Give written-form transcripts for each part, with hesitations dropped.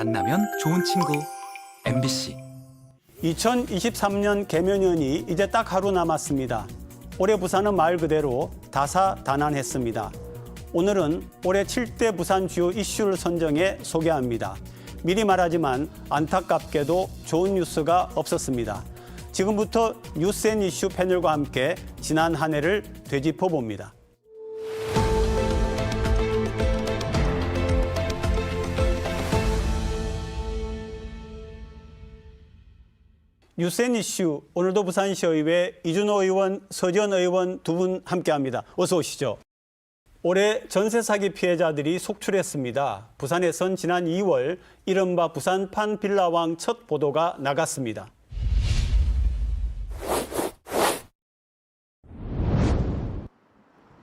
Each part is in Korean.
만나면 좋은 친구 MBC. 2023년 개면연이 이제 딱 하루 남았습니다. 올해 부산은 말 그대로 다사다난했습니다. 오늘은 올해 7대 부산 주요 이슈를 선정해 소개합니다. 미리 말하지만 안타깝게도 좋은 뉴스가 없었습니다. 지금부터 뉴스앤이슈 패널과 함께 지난 한 해를 되짚어봅니다. 뉴스앤이슈, 오늘도 부산시의회 이준호 의원, 서지현 의원 두 분 함께합니다. 어서 오시죠. 올해 전세 사기 피해자들이 속출했습니다. 부산에선 지난 2월 이른바 부산판 빌라왕 첫 보도가 나갔습니다.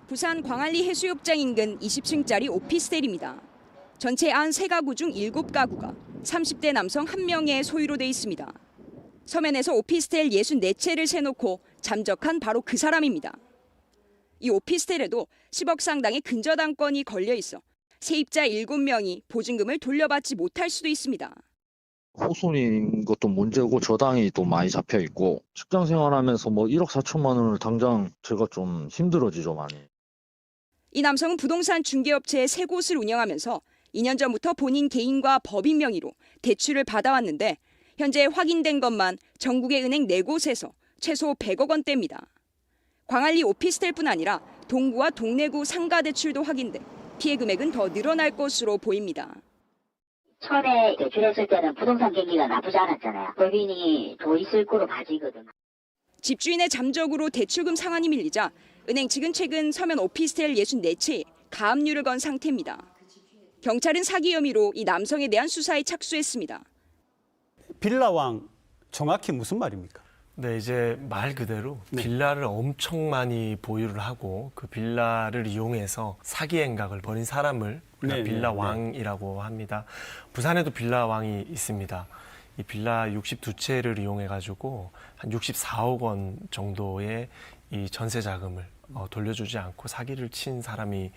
부산 광안리 해수욕장 인근 20층짜리 오피스텔입니다. 전체 93가구 중 7가구가 30대 남성 1명의 소유로 돼 있습니다. 서면에서 오피스텔 64채를 세놓고 잠적한 바로 그 사람입니다. 이 오피스텔에도 10억 상당의 근저당권이 걸려 있어 세입자 7명이 보증금을 돌려받지 못할 수도 있습니다. 호손인 것도 문제고 저당이 또 많이 잡혀 있고 직장 생활하면서 1억 4천만 원을 당장 제가 좀 힘들어지죠, 많이. 이 남성은 부동산 중개업체 3곳을 운영하면서 2년 전부터 본인 개인과 법인 명의로 대출을 받아왔는데 현재 확인된 것만 전국의 은행 4곳에서 최소 100억 원대입니다. 광안리 오피스텔뿐 아니라 동구와 동래구 상가 대출도 확인돼 피해 금액은 더 늘어날 것으로 보입니다. 처음에 대출했을 때는 부동산 경기가 나쁘지 않았잖아요. 법인이 더 있을 거로 봐지거든. 집주인의 잠적으로 대출금 상환이 밀리자 은행 측은 최근 서면 오피스텔 64채에 가압류를 건 상태입니다. 경찰은 사기 혐의로 이 남성에 대한 수사에 착수했습니다. 빌라왕, 정확히 무슨 말입니까? 네, 이제 말 그대로 빌라를 엄청 많이 보유를 하고 그 빌라를 이용해서 사기 행각을 벌인 사람을 우리가 빌라왕이라고 합니다. 부산에도 빌라왕이 있습니다. 이 빌라 62채를 이용해가지고 한 64억 원 정도의 이 전세 자금을 돌려주지 않고 사기를 친 사람이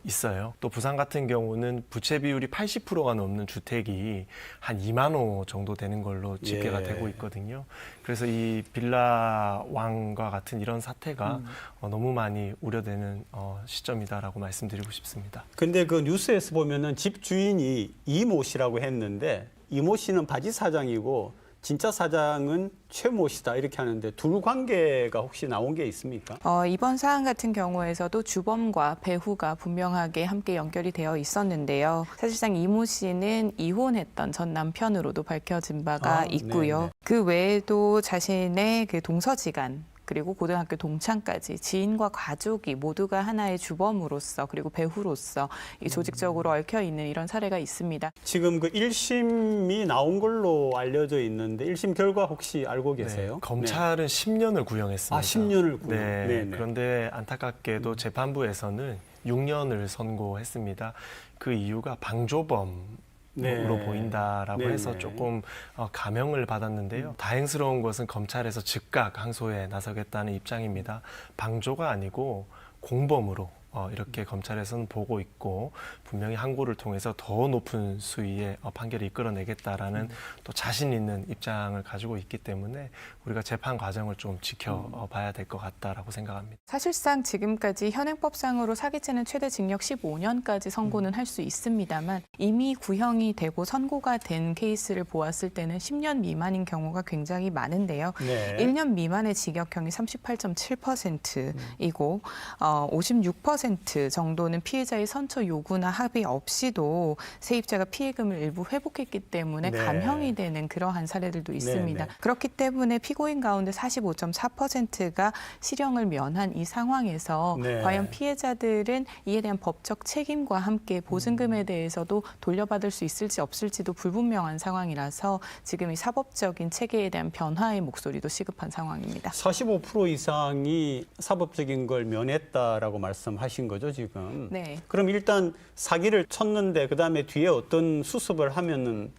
있어요. 또 부산 같은 경우는 부채 비율이 80%가 넘는 주택이 한 2만 호 정도 되는 걸로 집계가 되고 있거든요. 그래서 이 빌라왕과 같은 이런 사태가 너무 많이 우려되는 시점이다라고 말씀드리고 싶습니다. 근데 그 뉴스에서 보면은 집주인이 이모 씨라고 했는데 이모 씨는 바지 사장이고 진짜 사장은 최모 씨다 이렇게 하는데 둘 관계가 혹시 나온 게 있습니까? 이번 사안 같은 경우에서도 주범과 배후가 분명하게 함께 연결이 되어 있었는데요. 사실상 이모 씨는 이혼했던 전 남편으로도 밝혀진 바가 있고요. 네네. 그 외에도 자신의 그 동서지간 그리고 고등학교 동창까지 지인과 가족이 모두가 하나의 주범으로서 그리고 배후로서 조직적으로 얽혀 있는 이런 사례가 있습니다. 지금 그 1심이 나온 걸로 알려져 있는데 1심 결과 혹시 알고 계세요? 네, 검찰은 10년을 구형했습니다. 10년을 구형. 네, 네네. 그런데 안타깝게도 재판부에서는 6년을 선고했습니다. 그 이유가 방조범 으로 보인다라고 해서 조금 감형을 받았는데요. 다행스러운 것은 검찰에서 즉각 항소에 나서겠다는 입장입니다. 방조가 아니고 공범으로 이렇게 검찰에서는 보고 있고 분명히 항고를 통해서 더 높은 수위의 판결을 이끌어내겠다라는 또 자신 있는 입장을 가지고 있기 때문에 우리가 재판 과정을 좀 지켜봐야 될 것 같다라고 생각합니다. 사실상 지금까지 현행법상으로 사기죄는 최대 징역 15년까지 선고는 할 수 있습니다만 이미 구형이 되고 선고가 된 케이스를 보았을 때는 10년 미만인 경우가 굉장히 많은데요. 1년 미만의 징역형이 38.7%이고 56% 정도는 피해자의 선처 요구나 합의 없이도 세입자가 피해금을 일부 회복했기 때문에 감형이 되는 그러한 사례들도 있습니다. 그렇기 때문에 피고인 가운데 45.4%가 실형을 면한 이 상황에서 과연 피해자들은 이에 대한 법적 책임과 함께 보증금에 대해서도 돌려받을 수 있을지 없을지도 불분명한 상황이라서 지금 이 사법적인 체계에 대한 변화의 목소리도 시급한 상황입니다. 45% 이상이 사법적인 걸 면했다라고 말씀하신 거죠, 지금? 네. 그럼 일단 사기를 쳤는데 그다음에 뒤에 어떤 수습을 하면은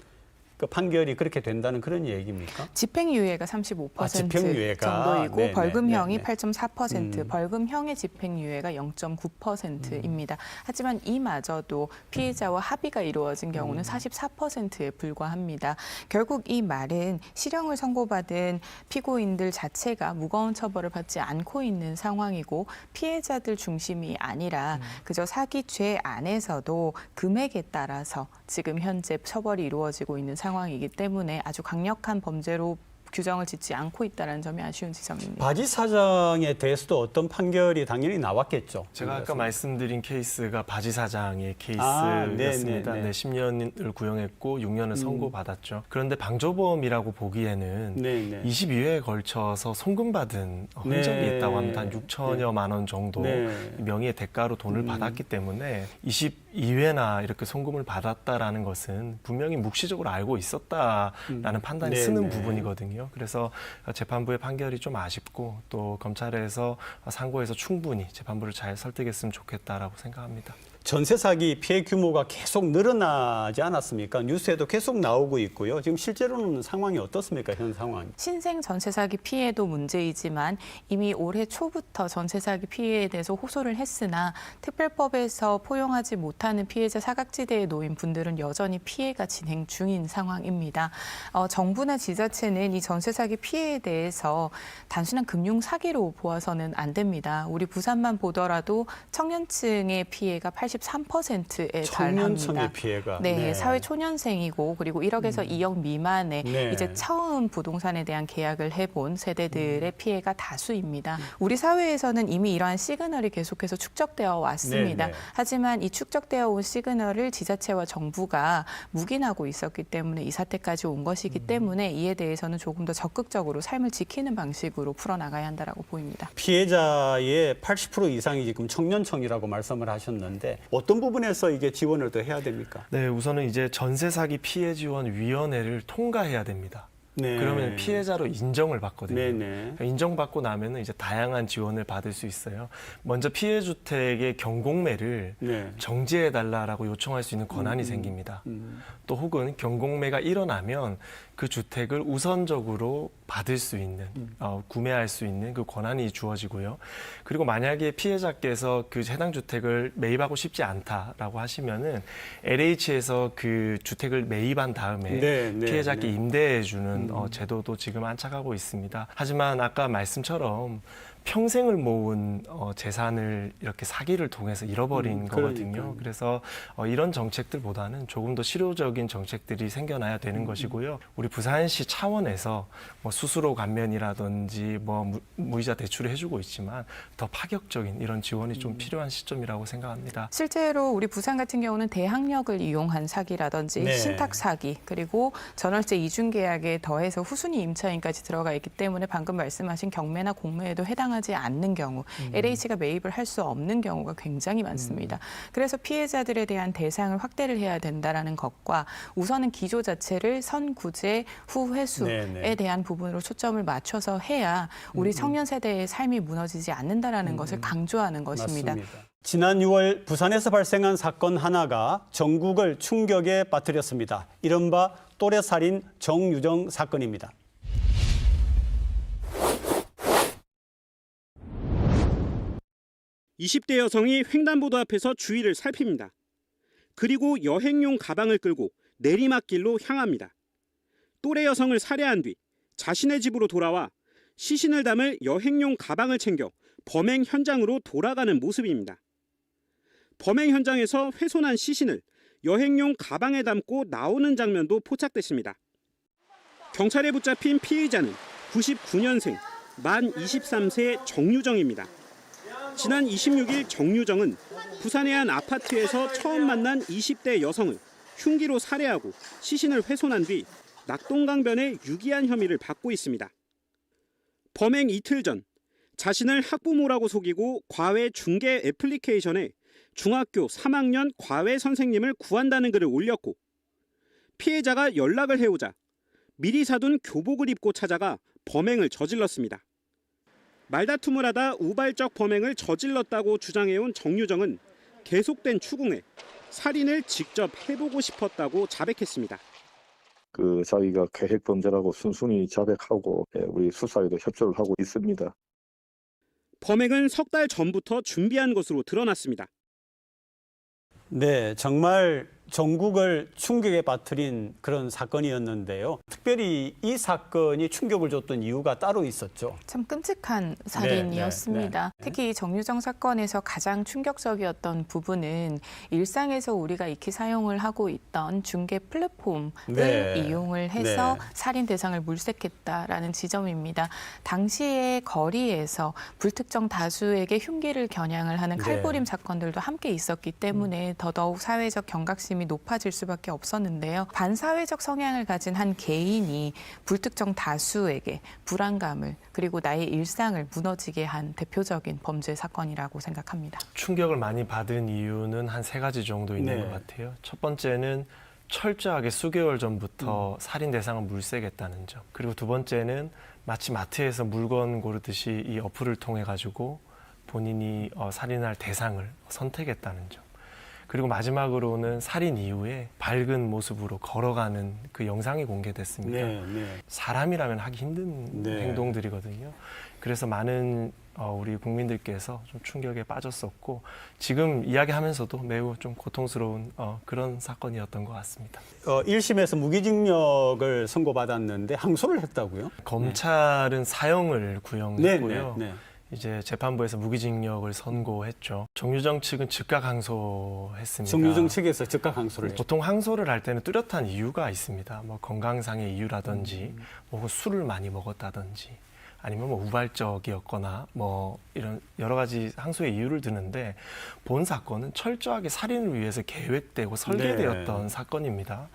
그 판결이 그렇게 된다는 그런 얘기입니까? 집행유예가 35% 집행유예가. 정도이고 네네, 벌금형이 네네. 8.4%, 벌금형의 집행유예가 0.9%입니다. 하지만 이마저도 피해자와 합의가 이루어진 경우는 44%에 불과합니다. 결국 이 말은 실형을 선고받은 피고인들 자체가 무거운 처벌을 받지 않고 있는 상황이고 피해자들 중심이 아니라 그저 사기죄 안에서도 금액에 따라서 지금 현재 처벌이 이루어지고 있는 상황이기 때문에 아주 강력한 범죄로 규정을 짓지 않고 있다는 점이 아쉬운 지점입니다. 바지 사장에 대해서도 어떤 판결이 당연히 나왔겠죠. 제가 아까 말씀드린 케이스가 바지 사장의 아, 케이스였습니다. 네네네. 10년을 구형했고 6년을 선고받았죠. 그런데 방조범이라고 보기에는 네네. 22회에 걸쳐서 송금받은 흔적이 네. 있다고 합니다. 한 6천여만 원 정도 네. 명의의 대가로 돈을 받았기 때문에 22회나 이렇게 송금을 받았다라는 것은 분명히 묵시적으로 알고 있었다라는 판단이 네네. 쓰는 부분이거든요. 그래서 재판부의 판결이 좀 아쉽고 또 검찰에서 상고에서 충분히 재판부를 잘 설득했으면 좋겠다라고 생각합니다. 전세 사기 피해 규모가 계속 늘어나지 않았습니까? 뉴스에도 계속 나오고 있고요. 지금 실제로는 상황이 어떻습니까? 현 상황. 신생 전세 사기 피해도 문제이지만 이미 올해 초부터 전세 사기 피해에 대해서 호소를 했으나 특별법에서 포용하지 못하는 피해자 사각지대에 놓인 분들은 여전히 피해가 진행 중인 상황입니다. 정부나 지자체는 이 전세 사기 피해에 대해서 단순한 금융 사기로 보아서는 안 됩니다. 우리 부산만 보더라도 청년층의 피해가 83%에 청년층의 달합니다. 피해가. 네, 사회 초년생이고 그리고 1억에서 2억 미만의 네. 이제 처음 부동산에 대한 계약을 해본 세대들의 피해가 다수입니다. 우리 사회에서는 이미 이러한 시그널이 계속해서 축적되어 왔습니다. 네, 네. 하지만 이 축적되어 온 시그널을 지자체와 정부가 묵인하고 있었기 때문에 이 사태까지 온 것이기 때문에 이에 대해서는 조금 더 적극적으로 삶을 지키는 방식으로 풀어나가야 한다고 보입니다. 피해자의 80% 이상이 지금 청년층이라고 말씀을 하셨는데 어떤 부분에서 이게 지원을 더 해야 됩니까? 네, 우선은 이제 전세 사기 피해 지원 위원회를 통과해야 됩니다. 네. 그러면 피해자로 인정을 받거든요. 네네. 인정받고 나면은 이제 다양한 지원을 받을 수 있어요. 먼저 피해 주택의 경공매를 네. 정지해 달라라고 요청할 수 있는 권한이 생깁니다. 또 혹은 경공매가 일어나면 그 주택을 우선적으로 받을 수 있는, 구매할 수 있는 그 권한이 주어지고요. 그리고 만약에 피해자께서 그 해당 주택을 매입하고 싶지 않다라고 하시면은 LH에서 그 주택을 매입한 다음에 네, 네, 피해자께 네. 임대해주는 제도도 지금 안착하고 있습니다. 하지만 아까 말씀처럼 평생을 모은 재산을 이렇게 사기를 통해서 잃어버린 거거든요. 그러니까요. 그래서 이런 정책들보다는 조금 더 실효적인 정책들이 생겨나야 되는 것이고요. 우리 부산시 차원에서 뭐 수수료 감면이라든지 뭐 무이자 대출을 해주고 있지만 더 파격적인 이런 지원이 좀 필요한 시점이라고 생각합니다. 실제로 우리 부산 같은 경우는 대학력을 이용한 사기라든지 네. 신탁 사기 그리고 전월세 이중 계약에 더해서 후순위 임차인까지 들어가 있기 때문에 방금 말씀하신 경매나 공매에도 해당하지 않는 경우 LH가 매입을 할 수 없는 경우가 굉장히 많습니다. 그래서 피해자들에 대한 대상을 확대를 해야 된다라는 것과 우선은 기조 자체를 선구제 후회수에 네네. 대한 부분으로 초점을 맞춰서 해야 우리 청년 세대의 삶이 무너지지 않는다라는 것을 강조하는 것입니다. 맞습니다. 지난 6월 부산에서 발생한 사건 하나가 전국을 충격에 빠뜨렸습니다. 이른바 또래살인 정유정 사건입니다. (20대) 여성이 횡단보도 앞에서 주위를 살핍니다. 그리고 여행용 가방을 끌고 내리막길로 향합니다. 또래 여성을 살해한 뒤 자신의 집으로 돌아와 시신을 담을 여행용 가방을 챙겨 범행 현장으로 돌아가는 모습입니다. 범행 현장에서 훼손한 시신을 여행용 가방에 담고 나오는 장면도 포착됐습니다. 경찰에 붙잡힌 피의자는 99년생 만 23세 정유정입니다. 지난 26일 정유정은 부산의 한 아파트에서 처음 만난 20대 여성을 흉기로 살해하고 시신을 훼손한 뒤 낙동강변에 유기한 혐의를 받고 있습니다. 범행 이틀 전 자신을 학부모라고 속이고 과외 중개 애플리케이션에 중학교 3학년 과외 선생님을 구한다는 글을 올렸고 피해자가 연락을 해오자 미리 사둔 교복을 입고 찾아가 범행을 저질렀습니다. 말다툼을 하다 우발적 범행을 저질렀다고 주장해온 정유정은 계속된 추궁에 살인을 직접 해보고 싶었다고 자백했습니다. 자기가 계획 범죄라고 순순히 자백하고 우리 수사에도 협조를 하고 있습니다. 범행은 석 달 전부터 준비한 것으로 드러났습니다. 네, 정말 전국을 충격에 빠뜨린 그런 사건이었는데요. 특별히 이 사건이 충격을 줬던 이유가 따로 있었죠. 참 끔찍한 살인이었습니다. 특히 이 정유정 사건에서 가장 충격적이었던 부분은 일상에서 우리가 익히 사용을 하고 있던 중개 플랫폼을 이용을 해서 살인 대상을 물색했다라는 지점입니다. 당시에 거리에서 불특정 다수에게 흉기를 겨냥을 하는 칼부림 사건들도 함께 있었기 때문에 더더욱 사회적 경각심이 높아질 수밖에 없었는데요. 반사회적 성향을 가진 한 개인이 불특정 다수에게 불안감을 그리고 나의 일상을 무너지게 한 대표적인 범죄 사건이라고 생각합니다. 충격을 많이 받은 이유는 한 3가지 정도 있는 것 같아요. 첫 번째는 철저하게 수개월 전부터 살인 대상을 물색했다는 점. 그리고 두 번째는 마치 마트에서 물건 고르듯이 이 어플을 통해 가지고 본인이 살인할 대상을 선택했다는 점. 그리고 마지막으로는 살인 이후에 밝은 모습으로 걸어가는 그 영상이 공개됐습니다. 사람이라면 하기 힘든 행동들이거든요. 그래서 많은 우리 국민들께서 좀 충격에 빠졌었고 지금 이야기하면서도 매우 좀 고통스러운 그런 사건이었던 것 같습니다. 1심에서 무기징역을 선고받았는데 항소를 했다고요? 검찰은 사형을 구형했고요. 이제 재판부에서 무기징역을 선고했죠. 정유정 측은 즉각 항소했습니다. 정유정 측에서 즉각 항소를 했죠. 보통 항소를 할 때는 뚜렷한 이유가 있습니다. 뭐 건강상의 이유라든지, 뭐 술을 많이 먹었다든지, 아니면 뭐 우발적이었거나 뭐 이런 여러 가지 항소의 이유를 드는데 본 사건은 철저하게 살인을 위해서 계획되고 설계되었던 사건입니다.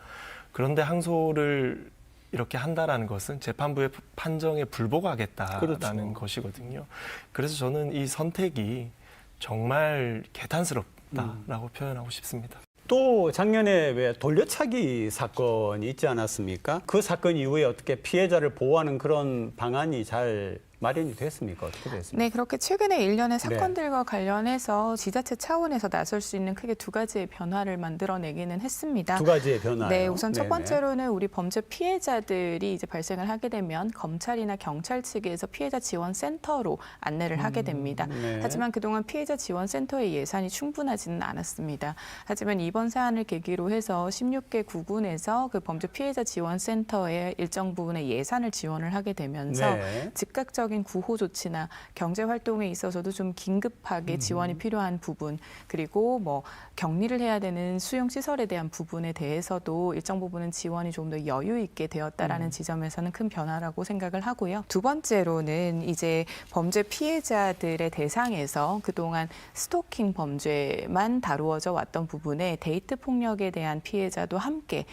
그런데 항소를 이렇게 한다라는 것은 재판부의 판정에 불복하겠다라는 것이거든요. 그래서 저는 이 선택이 정말 개탄스럽다라고 표현하고 싶습니다. 또 작년에 왜 돌려차기 사건이 있지 않았습니까? 그 사건 이후에 어떻게 피해자를 보호하는 그런 방안이 잘 마련이 됐습니까? 어떻게 됐습니까? 네, 그렇게 최근에 일련의 사건들과 관련해서 지자체 차원에서 나설 수 있는 크게 2가지의 변화를 만들어내기는 했습니다. 2가지의 변화요? 네, 우선 첫 번째로는 우리 범죄 피해자들이 이제 발생을 하게 되면 검찰이나 경찰 측에서 피해자 지원 센터로 안내를 하게 됩니다. 하지만 그동안 피해자 지원 센터의 예산이 충분하지는 않았습니다. 하지만 이번 사안을 계기로 해서 16개 구군에서 그 범죄 피해자 지원 센터에 일정 부분의 예산을 지원을 하게 되면서 즉각적 구호 조치나 경제 활동에 있어서도 좀 긴급하게 지원이 필요한 부분, 그리고 뭐 격리를 해야 되는 수용 시설에 대한 부분에 대해서도 일정 부분은 지원이 좀 더 여유 있게 되었다라는 지점에서는 큰 변화라고 생각을 하고요. 두 번째로는 이제 범죄 피해자들의 대상에서 그동안 스토킹 범죄만 다루어져 왔던 부분에 데이트 폭력에 대한 피해자도 함께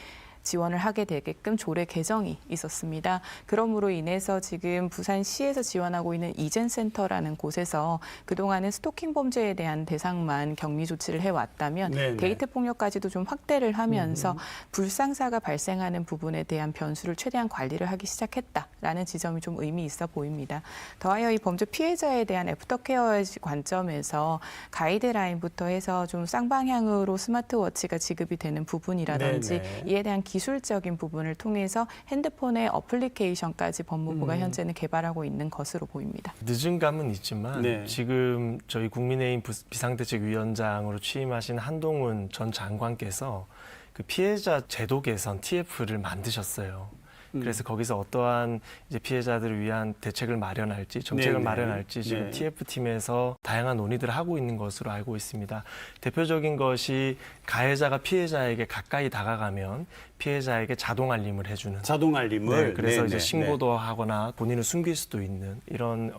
지원을 하게 되게끔 조례 개정이 있었습니다. 그러므로 인해서 지금 부산시에서 지원하고 있는 이젠센터라는 곳에서 그동안은 스토킹 범죄에 대한 대상만 격리 조치를 해왔다면 데이트 폭력까지도 좀 확대를 하면서 불상사가 발생하는 부분에 대한 변수를 최대한 관리를 하기 시작했다라는 지점이 좀 의미 있어 보입니다. 더하여 이 범죄 피해자에 대한 애프터케어의 관점에서 가이드라인부터 해서 좀 쌍방향으로 스마트워치가 지급이 되는 부분이라든지 이에 대한 기술적인 부분을 통해서 핸드폰의 어플리케이션까지 법무부가 현재는 개발하고 있는 것으로 보입니다. 늦은 감은 있지만 지금 저희 국민의힘 비상대책위원장으로 취임하신 한동훈 전 장관께서 그 피해자 제도 개선 TF를 만드셨어요. 그래서 거기서 어떠한 이제 피해자들을 위한 대책을 마련할지 정책을 마련할지 지금 TF팀에서 다양한 논의들을 하고 있는 것으로 알고 있습니다. 대표적인 것이 가해자가 피해자에게 가까이 다가가면 피해자에게 자동 알림을 해주는. 자동 알림을. 그래서 이제 신고도 하거나 본인을 숨길 수도 있는 이런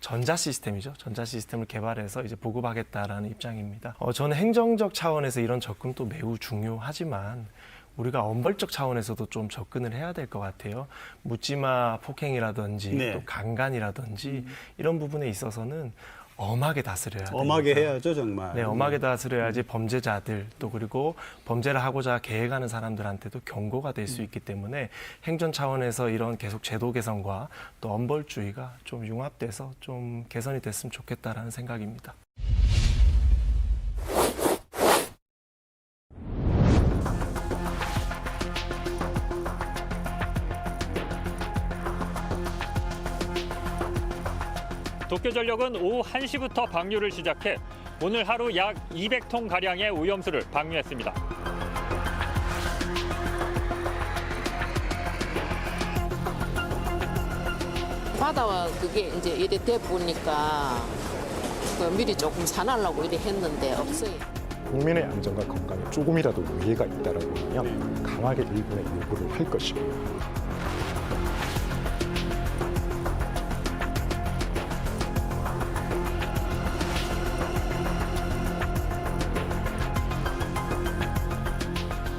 전자 시스템이죠. 전자 시스템을 개발해서 이제 보급하겠다라는 입장입니다. 저는 행정적 차원에서 이런 접근도 매우 중요하지만 우리가 엄벌적 차원에서도 좀 접근을 해야 될 것 같아요. 묻지마 폭행이라든지 또 강간이라든지 이런 부분에 있어서는 엄하게 다스려야 됩니다. 엄하게 해야죠, 정말. 네, 엄하게 다스려야지 범죄자들 또 그리고 범죄를 하고자 계획하는 사람들한테도 경고가 될 수 있기 때문에 행정 차원에서 이런 계속 제도 개선과 또 엄벌주의가 좀 융합돼서 좀 개선이 됐으면 좋겠다라는 생각입니다. 도쿄전력은 오후 1시부터 방류를 시작해 오늘 하루 약 200톤 가량의 오염수를 방류했습니다. 바다와 그게 이제 이래 돼 보니까 미리 조금 산하려고 이래 했는데 없어요. 국민의 안전과 건강에 조금이라도 무해가 있다라고 하면 강하게 일본에 요구를 할 것이고.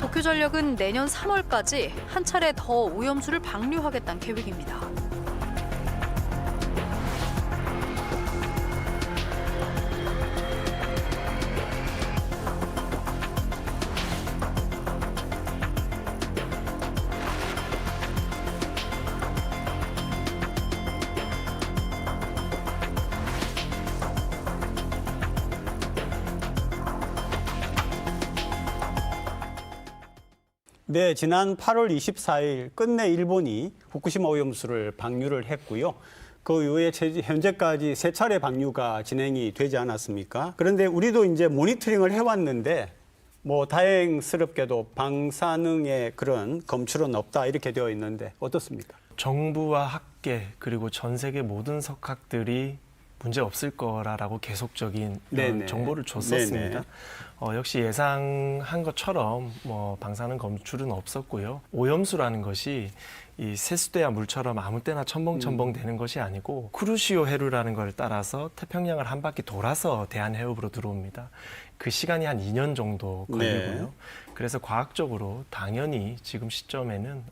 도쿄전력은 내년 3월까지 한 차례 더 오염수를 방류하겠다는 계획입니다. 네, 지난 8월 24일 끝내 일본이 후쿠시마 오염수를 방류를 했고요. 그 이후에 현재까지 3차례 방류가 진행이 되지 않았습니까? 그런데 우리도 이제 모니터링을 해왔는데 뭐 다행스럽게도 방사능의 그런 검출은 없다 이렇게 되어 있는데 어떻습니까? 정부와 학계 그리고 전 세계 모든 석학들이 문제 없을 거라고 계속적인 정보를 줬었습니다. 역시 예상한 것처럼 뭐 방사능 검출은 없었고요. 오염수라는 것이 이 세수대야 물처럼 아무 때나 첨벙첨벙 되는 것이 아니고 쿠루시오 해류라는 걸 따라서 태평양을 한 바퀴 돌아서 대한해협으로 들어옵니다. 그 시간이 한 2년 정도 걸리고요. 네. 그래서 과학적으로 당연히 지금 시점에는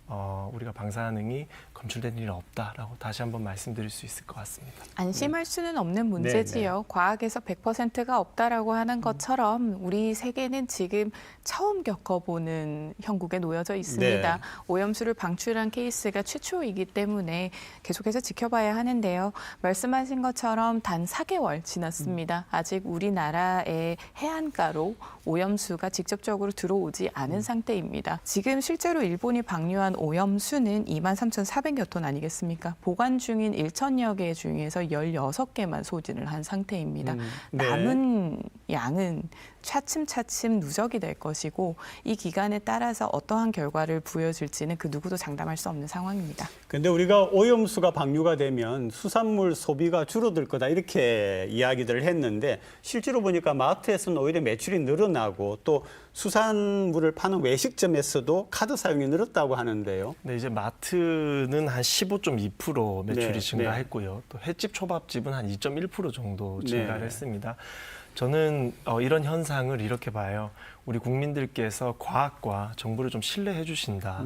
우리가 방사능이 검출된 일은 없다라고 다시 한번 말씀드릴 수 있을 것 같습니다. 안심할 수는 없는 문제지요. 과학에서 100%가 없다라고 하는 것처럼 우리 세계는 지금 처음 겪어보는 형국에 놓여져 있습니다. 네. 오염수를 방출한 케이스가 최초이기 때문에 계속해서 지켜봐야 하는데요. 말씀하신 것처럼 단 4개월 지났습니다. 아직 우리나라의 해안가로 오염수가 직접적으로 들어오지 않은 상태입니다. 지금 실제로 일본이 방류한 오염수는 23,400여 톤 아니겠습니까? 보관 중인 1,000여 개 중에서 16개만 소진을 한 상태입니다. 네. 남은 양은 차츰차츰 누적이 될 것이고 이 기간에 따라서 어떠한 결과를 부여질지는 그 누구도 장담할 수 없는 상황입니다. 근데 우리가 오염수가 방류가 되면 수산물 소비가 줄어들 거다 이렇게 이야기들을 했는데 실제로 보니까 마트에서는 오히려 매출이 늘어나고 또 수산물을 파는 외식점에서도 카드 사용이 늘었다고 하는데요. 네, 이제 마트는 한 15.2% 매출이 네, 증가했고요. 또 횟집, 초밥집은 한 2.1% 정도 증가를 네. 했습니다. 저는 이런 현상을 이렇게 봐요. 우리 국민들께서 과학과 정부를 좀 신뢰해 주신다.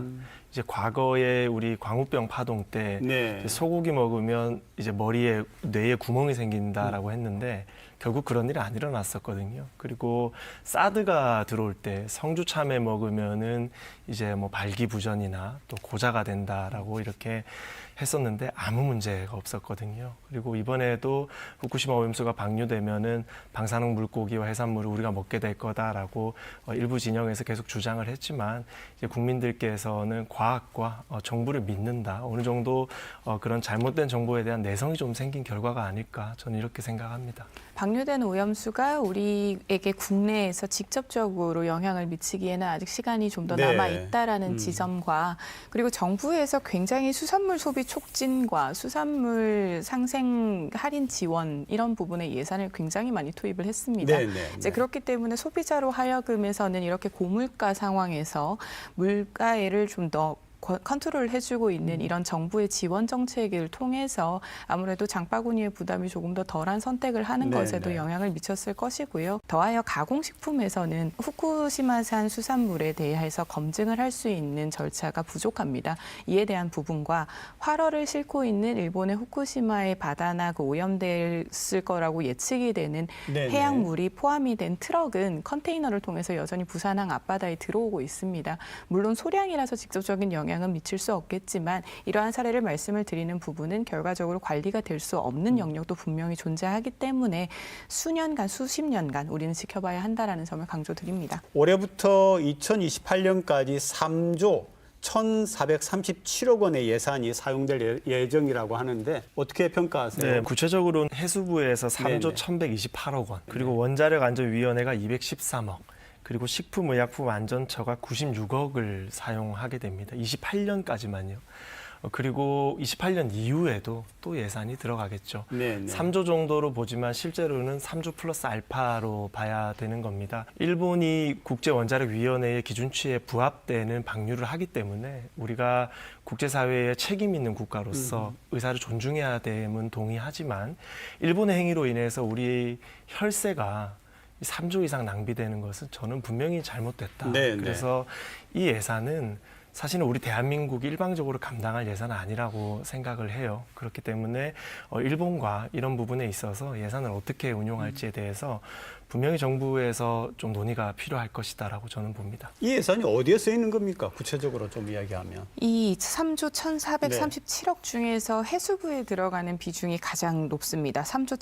이제 과거에 우리 광우병 파동 때 네. 소고기 먹으면 이제 머리에 뇌에 구멍이 생긴다라고 했는데 결국 그런 일이 안 일어났었거든요. 그리고 사드가 들어올 때 성주 참외 먹으면은 이제 뭐 발기부전이나 또 고자가 된다라고 이렇게 했었는데 아무 문제가 없었거든요. 그리고 이번에도 후쿠시마 오염수가 방류되면은 방사능 물고기와 해산물을 우리가 먹게 될 거다라고 일부 진영에서 계속 주장을 했지만 이제 국민들께서는 과학과 정부를 믿는다. 어느 정도 그런 잘못된 정보에 대한 내성이 좀 생긴 결과가 아닐까 저는 이렇게 생각합니다. 방류된 오염수가 우리에게 국내에서 직접적으로 영향을 미치기에는 아직 시간이 좀 더 남아 있다라는 지점과 그리고 정부에서 굉장히 수산물 소비 촉진과 수산물 상생 할인 지원 이런 부분에 예산을 굉장히 많이 투입을 했습니다. 이제 그렇기 때문에 소비자로 하여금에서는 이렇게 고물가 상황에서 물가를 좀 더 컨트롤 해주고 있는 이런 정부의 지원 정책을 통해서 아무래도 장바구니의 부담이 조금 더 덜한 선택을 하는 것에도 영향을 미쳤을 것이고요. 더하여 가공식품에서는 후쿠시마산 수산물에 대해서 검증을 할 수 있는 절차가 부족합니다. 이에 대한 부분과 활어를 싣고 있는 일본의 후쿠시마의 바다나 그 오염됐을 거라고 예측이 되는 해양물이 포함이 된 트럭은 컨테이너를 통해서 여전히 부산항 앞바다에 들어오고 있습니다. 물론 소량이라서 직접적인 영향은 미칠 수 없겠지만 이러한 사례를 말씀을 드리는 부분은 결과적으로 관리가 될 수 없는 영역도 분명히 존재하기 때문에 수년간, 수십 년간 우리는 지켜봐야 한다라는 점을 강조드립니다. 올해부터 2028년까지 3조 1,437억 원의 예산이 사용될 예정이라고 하는데 어떻게 평가하세요? 네, 구체적으로는 해수부에서 3조 1,128억 원, 그리고 원자력안전위원회가 213억, 그리고 식품의약품안전처가 96억을 사용하게 됩니다. 28년까지만요. 그리고 28년 이후에도 또 예산이 들어가겠죠. 3조 정도로 보지만 실제로는 3조 플러스 알파로 봐야 되는 겁니다. 일본이 국제원자력위원회의 기준치에 부합되는 방류를 하기 때문에 우리가 국제사회에 책임 있는 국가로서 의사를 존중해야 됨은 동의하지만 일본의 행위로 인해서 우리 혈세가 3조 이상 낭비되는 것은 저는 분명히 잘못됐다. 그래서 이 예산은 사실은 우리 대한민국이 일방적으로 감당할 예산은 아니라고 생각을 해요. 그렇기 때문에 일본과 이런 부분에 있어서 예산을 어떻게 운용할지에 대해서 분명히 정부에서 좀 논의가 필요할 것이다라고 저는 봅니다. 이 예산이 어디에 쓰이는 겁니까? 구체적으로 좀 이야기하면. 이 3조 1,437억 중에서 해수부에 들어가는 비중이 가장 높습니다. 3조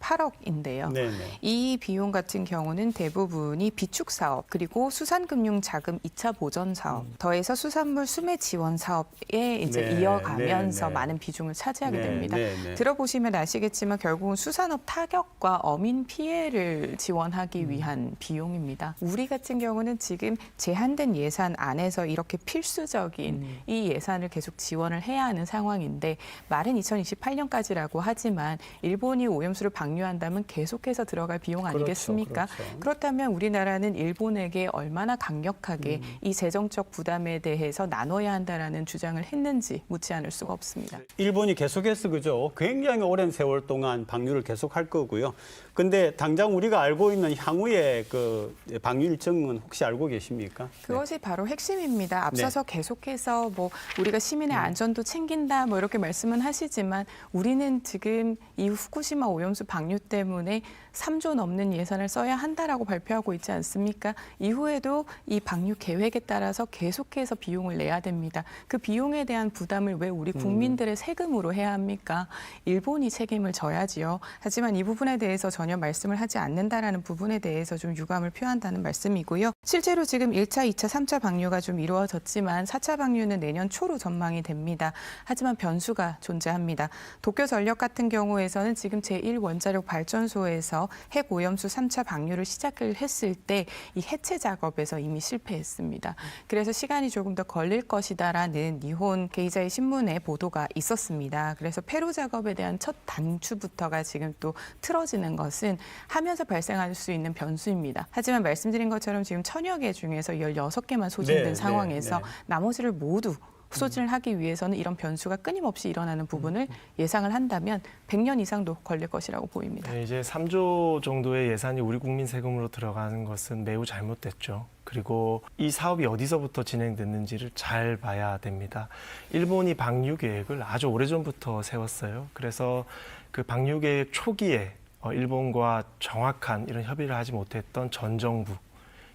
1,128억인데요. 이 비용 같은 경우는 대부분이 비축 사업, 그리고 수산금융자금 2차 보전 사업, 더해서 수산물 수매 지원 사업에 이제 이어가면서 많은 비중을 차지하게 됩니다. 들어보시면 아시겠지만 결국은 수산업 타격과 어민 피해를 지원하기 위한 비용입니다. 우리 같은 경우는 지금 제한된 예산 안에서 이렇게 필수적인 이 예산을 계속 지원을 해야 하는 상황인데, 말은 2028년까지라고 하지만 일본이 오염수를 방류한다면 계속해서 들어갈 비용 아니겠습니까? 그렇다면 우리나라는 일본에게 얼마나 강력하게 이 재정적 부담에 대해서 나눠야 한다라는 주장을 했는지 묻지 않을 수가 없습니다. 일본이 계속해서 그죠? 굉장히 오랜 세월 동안 방류를 계속할 거고요. 근데 당장 우리가 알고 있는 향후의 그 방류 일정은 혹시 알고 계십니까? 그것이 바로 핵심입니다. 앞서서 계속해서 뭐 우리가 시민의 안전도 챙긴다 뭐 이렇게 말씀은 하시지만, 우리는 지금 이 후쿠시마 오염수 방류 때문에 3조 넘는 예산을 써야 한다라고 발표하고 있지 않습니까? 이후에도 이 방류 계획에 따라서 계속해서 비용을 내야 됩니다. 그 비용에 대한 부담을 왜 우리 국민들의 세금으로 해야 합니까? 일본이 책임을 져야지요. 하지만 이 부분에 대해서 전혀 말씀을 하지 않는다라는 부분에 대해서 좀 유감을 표한다는 말씀이고요. 실제로 지금 1차, 2차, 3차 방류가 좀 이루어졌지만 4차 방류는 내년 초로 전망이 됩니다. 하지만 변수가 존재합니다. 도쿄전력 같은 경우에서는 지금 제1원자력 발전소에서 핵 오염수 3차 방류를 시작을 했을 때 이 해체 작업에서 이미 실패했습니다. 그래서 시간이 조금 더 걸릴 것이다라는 니혼 게이자이 신문의 보도가 있었습니다. 그래서 폐로 작업에 대한 첫 단추부터가 지금 또 틀어지는 것은 하면서 발생할 수 있는 변수입니다. 하지만 말씀드린 것처럼 지금 1000여 개 중에서 16개만 소진된 상황에서 나머지를 모두 소진을 하기 위해서는 이런 변수가 끊임없이 일어나는 부분을 예상을 한다면 100년 이상도 걸릴 것이라고 보입니다. 네, 이제 3조 정도의 예산이 우리 국민 세금으로 들어가는 것은 매우 잘못됐죠. 그리고 이 사업이 어디서부터 진행됐는지를 잘 봐야 됩니다. 일본이 방류 계획을 아주 오래전부터 세웠어요. 그래서 그 방류 계획 초기에 일본과 정확한 이런 협의를 하지 못했던 전 정부,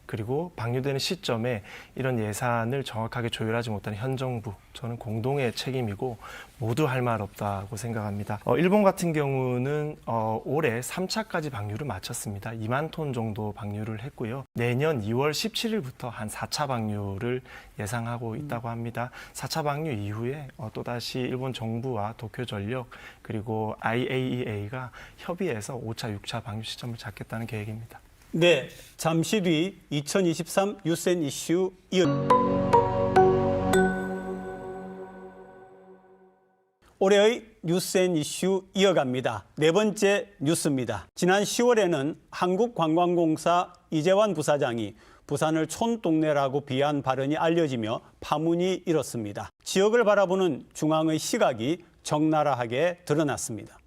그리고 방류되는 시점에 이런 예산을 정확하게 조율하지 못한 현 정부, 저는 공동의 책임이고 모두 할 말 없다고 생각합니다. 일본 같은 경우는 올해 3차까지 방류를 마쳤습니다. 2만 톤 정도 방류를 했고요. 내년 2월 17일부터 한 4차 방류를 예상하고 있다고 합니다. 4차 방류 이후에 또다시 일본 정부와 도쿄전력 그리고 IAEA가 협의해서 5차, 6차 방류 시점을 잡겠다는 계획입니다. 네, 잠시 뒤 2023 유센 이슈 올해의 뉴스앤 이슈 이어갑니다. 네 번째 뉴스입니다. 지난 10월에는 한국관광공사 이재환 부사장이 부산을 촌동네라고 비하한 발언이 알려지며 파문이 일었습니다. 지역을 바라보는 중앙의 시각이 적나라하게 드러났습니다.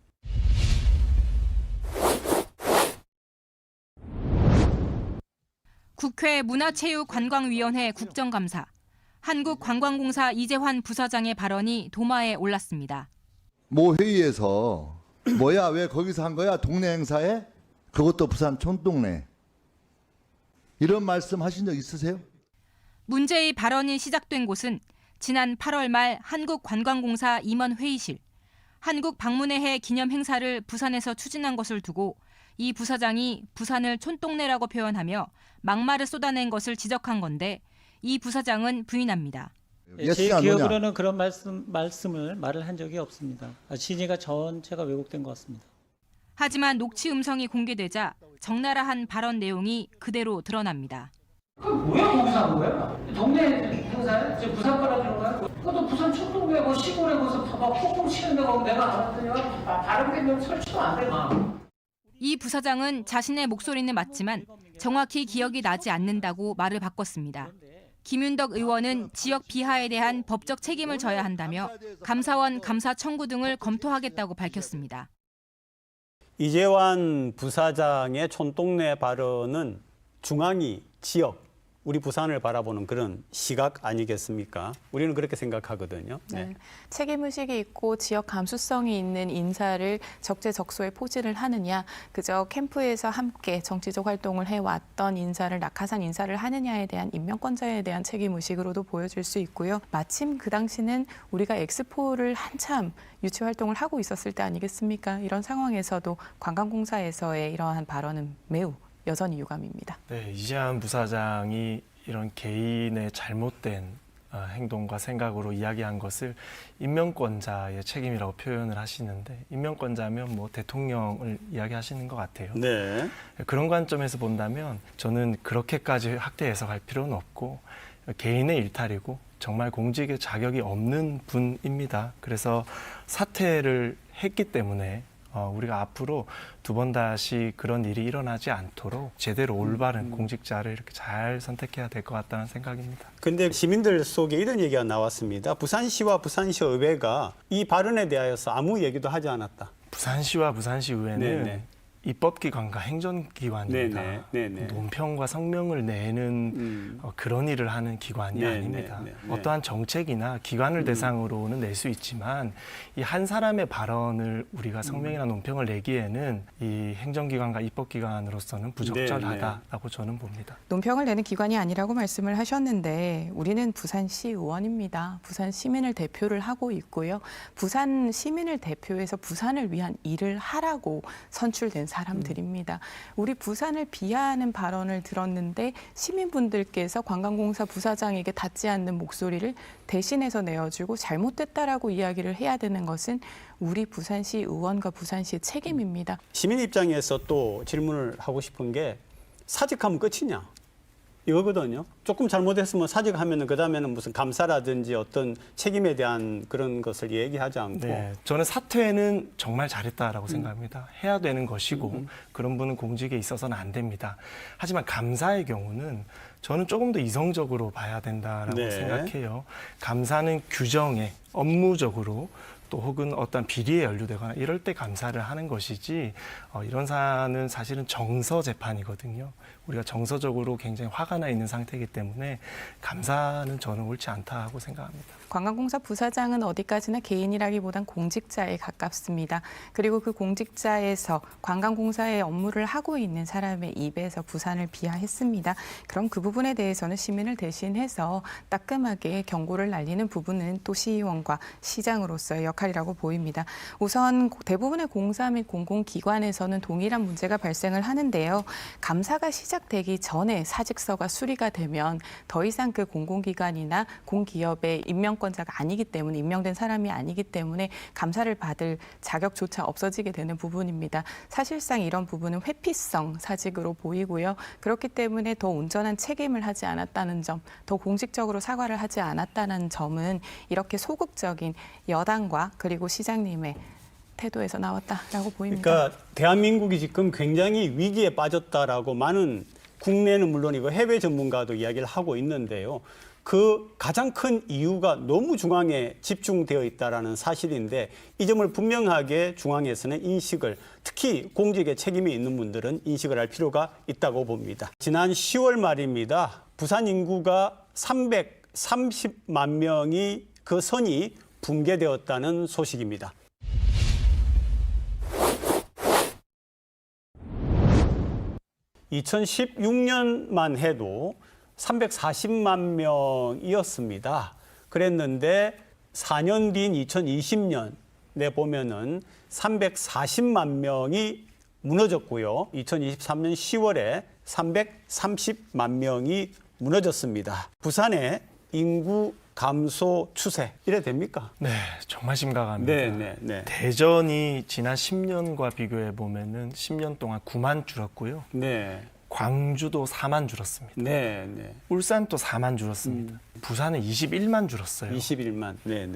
국회 문화체육관광위원회 국정감사. 한국관광공사 이재환 부사장의 발언이 도마에 올랐습니다. 모 회의에서 뭐야 왜 거기서 한 거야 동네 행사에? 그것도 부산 촌동네. 이런 말씀 하신 적 있으세요? 문제의 발언이 시작된 곳은 지난 8월 말 한국관광공사 임원 회의실. 한국 방문의 해 기념 행사를 부산에서 추진한 것을 두고 이 부사장이 부산을 촌동네라고 표현하며 막말을 쏟아낸 것을 지적한 건데 이 부사장은 부인합니다. 예스냐 제 노냐? 기억으로는 그런 말을 한 적이 없습니다. 진위가 전체가 왜곡된 것 같습니다. 하지만 녹취 음성이 공개되자 적나라 한 발언 내용이 그대로 드러납니다. 그럼 뭐야 거기서 한 거야? 동네 행사에? 지금 부산 깔아주는 거야? 그것도 부산 촌동네 뭐 시골에 거기서 막 폭풍 치는 데가 내가 알았더니 다른 데면 설치도 안 돼. 이 부사장은 자신의 목소리는 맞지만 정확히 기억이 나지 않는다고 말을 바꿨습니다. 김윤덕 의원은 지역 비하에 대한 법적 책임을 져야 한다며 감사원 감사 청구 등을 검토하겠다고 밝혔습니다. 이재환 부사장의 촌동네 발언은 중앙이 지역, 우리 부산을 바라보는 그런 시각 아니겠습니까? 우리는 그렇게 생각하거든요. 네. 책임의식이 있고 지역 감수성이 있는 인사를 적재적소에 포진을 하느냐, 그저 캠프에서 함께 정치적 활동을 해왔던 인사를 낙하산 인사를 하느냐에 대한 임명권자에 대한 책임의식으로도 보여질 수 있고요. 마침 그 당시는 우리가 엑스포를 한참 유치 활동을 하고 있었을 때 아니겠습니까? 이런 상황에서도 관광공사에서의 이러한 발언은 매우 여전히 유감입니다. 네, 이재환 부사장이 이런 개인의 잘못된 행동과 생각으로 이야기한 것을 임명권자의 책임이라고 표현을 하시는데 임명권자면 뭐 대통령을 이야기하시는 것 같아요. 네. 그런 관점에서 본다면 저는 그렇게까지 확대 해석할 필요는 없고 개인의 일탈이고 정말 공직의 자격이 없는 분입니다. 그래서 사퇴를 했기 때문에 우리가 앞으로 두 번 다시 그런 일이 일어나지 않도록 제대로 올바른 공직자를 이렇게 잘 선택해야 될 것 같다는 생각입니다. 그런데 시민들 속에 이런 얘기가 나왔습니다. 부산시와 부산시 의회가 이 발언에 대하여서 아무 얘기도 하지 않았다. 부산시와 부산시 의회는 네네. 입법기관과 행정기관입니다. 네네. 논평과 성명을 내는 그런 일을 하는 기관이 아닙니다. 어떠한 정책이나 기관을 대상으로는 낼 수 있지만 이 한 사람의 발언을 우리가 성명이나 논평을 내기에는 이 행정기관과 입법기관으로서는 부적절하다라고 저는 봅니다. 논평을 내는 기관이 아니라고 말씀을 하셨는데 우리는 부산시 의원입니다. 부산 시민을 대표를 하고 있고요. 부산 시민을 대표해서 부산을 위한 일을 하라고 선출된 사람들입니다. 우리 부산을 비하하는 발언을 들었는데 시민분들께서 관광공사 부사장에게 닿지 않는 목소리를 대신해서 내어주고 잘못됐다라고 이야기를 해야 되는 것은 우리 부산시 의원과 부산시의 책임입니다. 시민 입장에서 또 질문을 하고 싶은 게 사직하면 끝이냐? 이거거든요. 조금 잘못했으면 사직하면 그다음에는 무슨 감사라든지 어떤 책임에 대한 그런 것을 얘기하지 않고. 네, 저는 사퇴는 정말 잘했다라고 생각합니다. 해야 되는 것이고 그런 분은 공직에 있어서는 안 됩니다. 하지만 감사의 경우는 저는 조금 더 이성적으로 봐야 된다라고 생각해요. 감사는 규정에 업무적으로 또 혹은 어떤 비리에 연루되거나 이럴 때 감사를 하는 것이지 이런 사안은 사실은 정서 재판이거든요. 우리가 정서적으로 굉장히 화가 나 있는 상태이기 때문에 감사는 저는 옳지 않다고 생각합니다. 관광공사 부사장은 어디까지나 개인이라기보단 공직자에 가깝습니다. 그리고 그 공직자에서 관광공사의 업무를 하고 있는 사람의 입에서 부산을 비하했습니다. 그럼 그 부분에 대해서는 시민을 대신해서 따끔하게 경고를 날리는 부분은 또 시의원과 시장으로서의 역할이라고 보입니다. 우선 대부분의 공사 및 공공기관에서는 동일한 문제가 발생을 하는데요. 감사가 시작되기 전에 사직서가 수리가 되면 더 이상 그 공공기관이나 공기업의 임명권자가 아니기 때문에 임명된 사람이 아니기 때문에 감사를 받을 자격조차 없어지게 되는 부분입니다. 사실상 이런 부분은 회피성 사직으로 보이고요. 그렇기 때문에 더 온전한 책임을 하지 않았다는 점, 더 공식적으로 사과를 하지 않았다는 점은 이렇게 소극적인 여당과 그리고 시장님의 태도에서 나왔다라고 보입니다. 그러니까 대한민국이 지금 굉장히 위기에 빠졌다라고 많은 국내는 물론이고 해외 전문가도 이야기를 하고 있는데요. 그 가장 큰 이유가 너무 중앙에 집중되어 있다는 사실인데 이 점을 분명하게 중앙에서는 인식을 특히 공직에 책임이 있는 분들은 인식을 할 필요가 있다고 봅니다. 지난 10월 말입니다. 부산 인구가 330만 명이 그 선이 붕괴되었다는 소식입니다. (2016년만) 해도 340만 명이었습니다. 그랬는데 4년 뒤인 2020년에 보면은 340만 명이 무너졌고요. 2023년 10월에 330만 명이 무너졌습니다. 부산의 인구 감소 추세 이래 됩니까? 네, 정말 심각합니다. 네. 대전이 지난 10년과 비교해 보면은 10년 동안 9만 줄었고요. 네. 광주도 4만 줄었습니다. 네. 울산도 4만 줄었습니다. 부산은 21만 줄었어요. 21만. 네.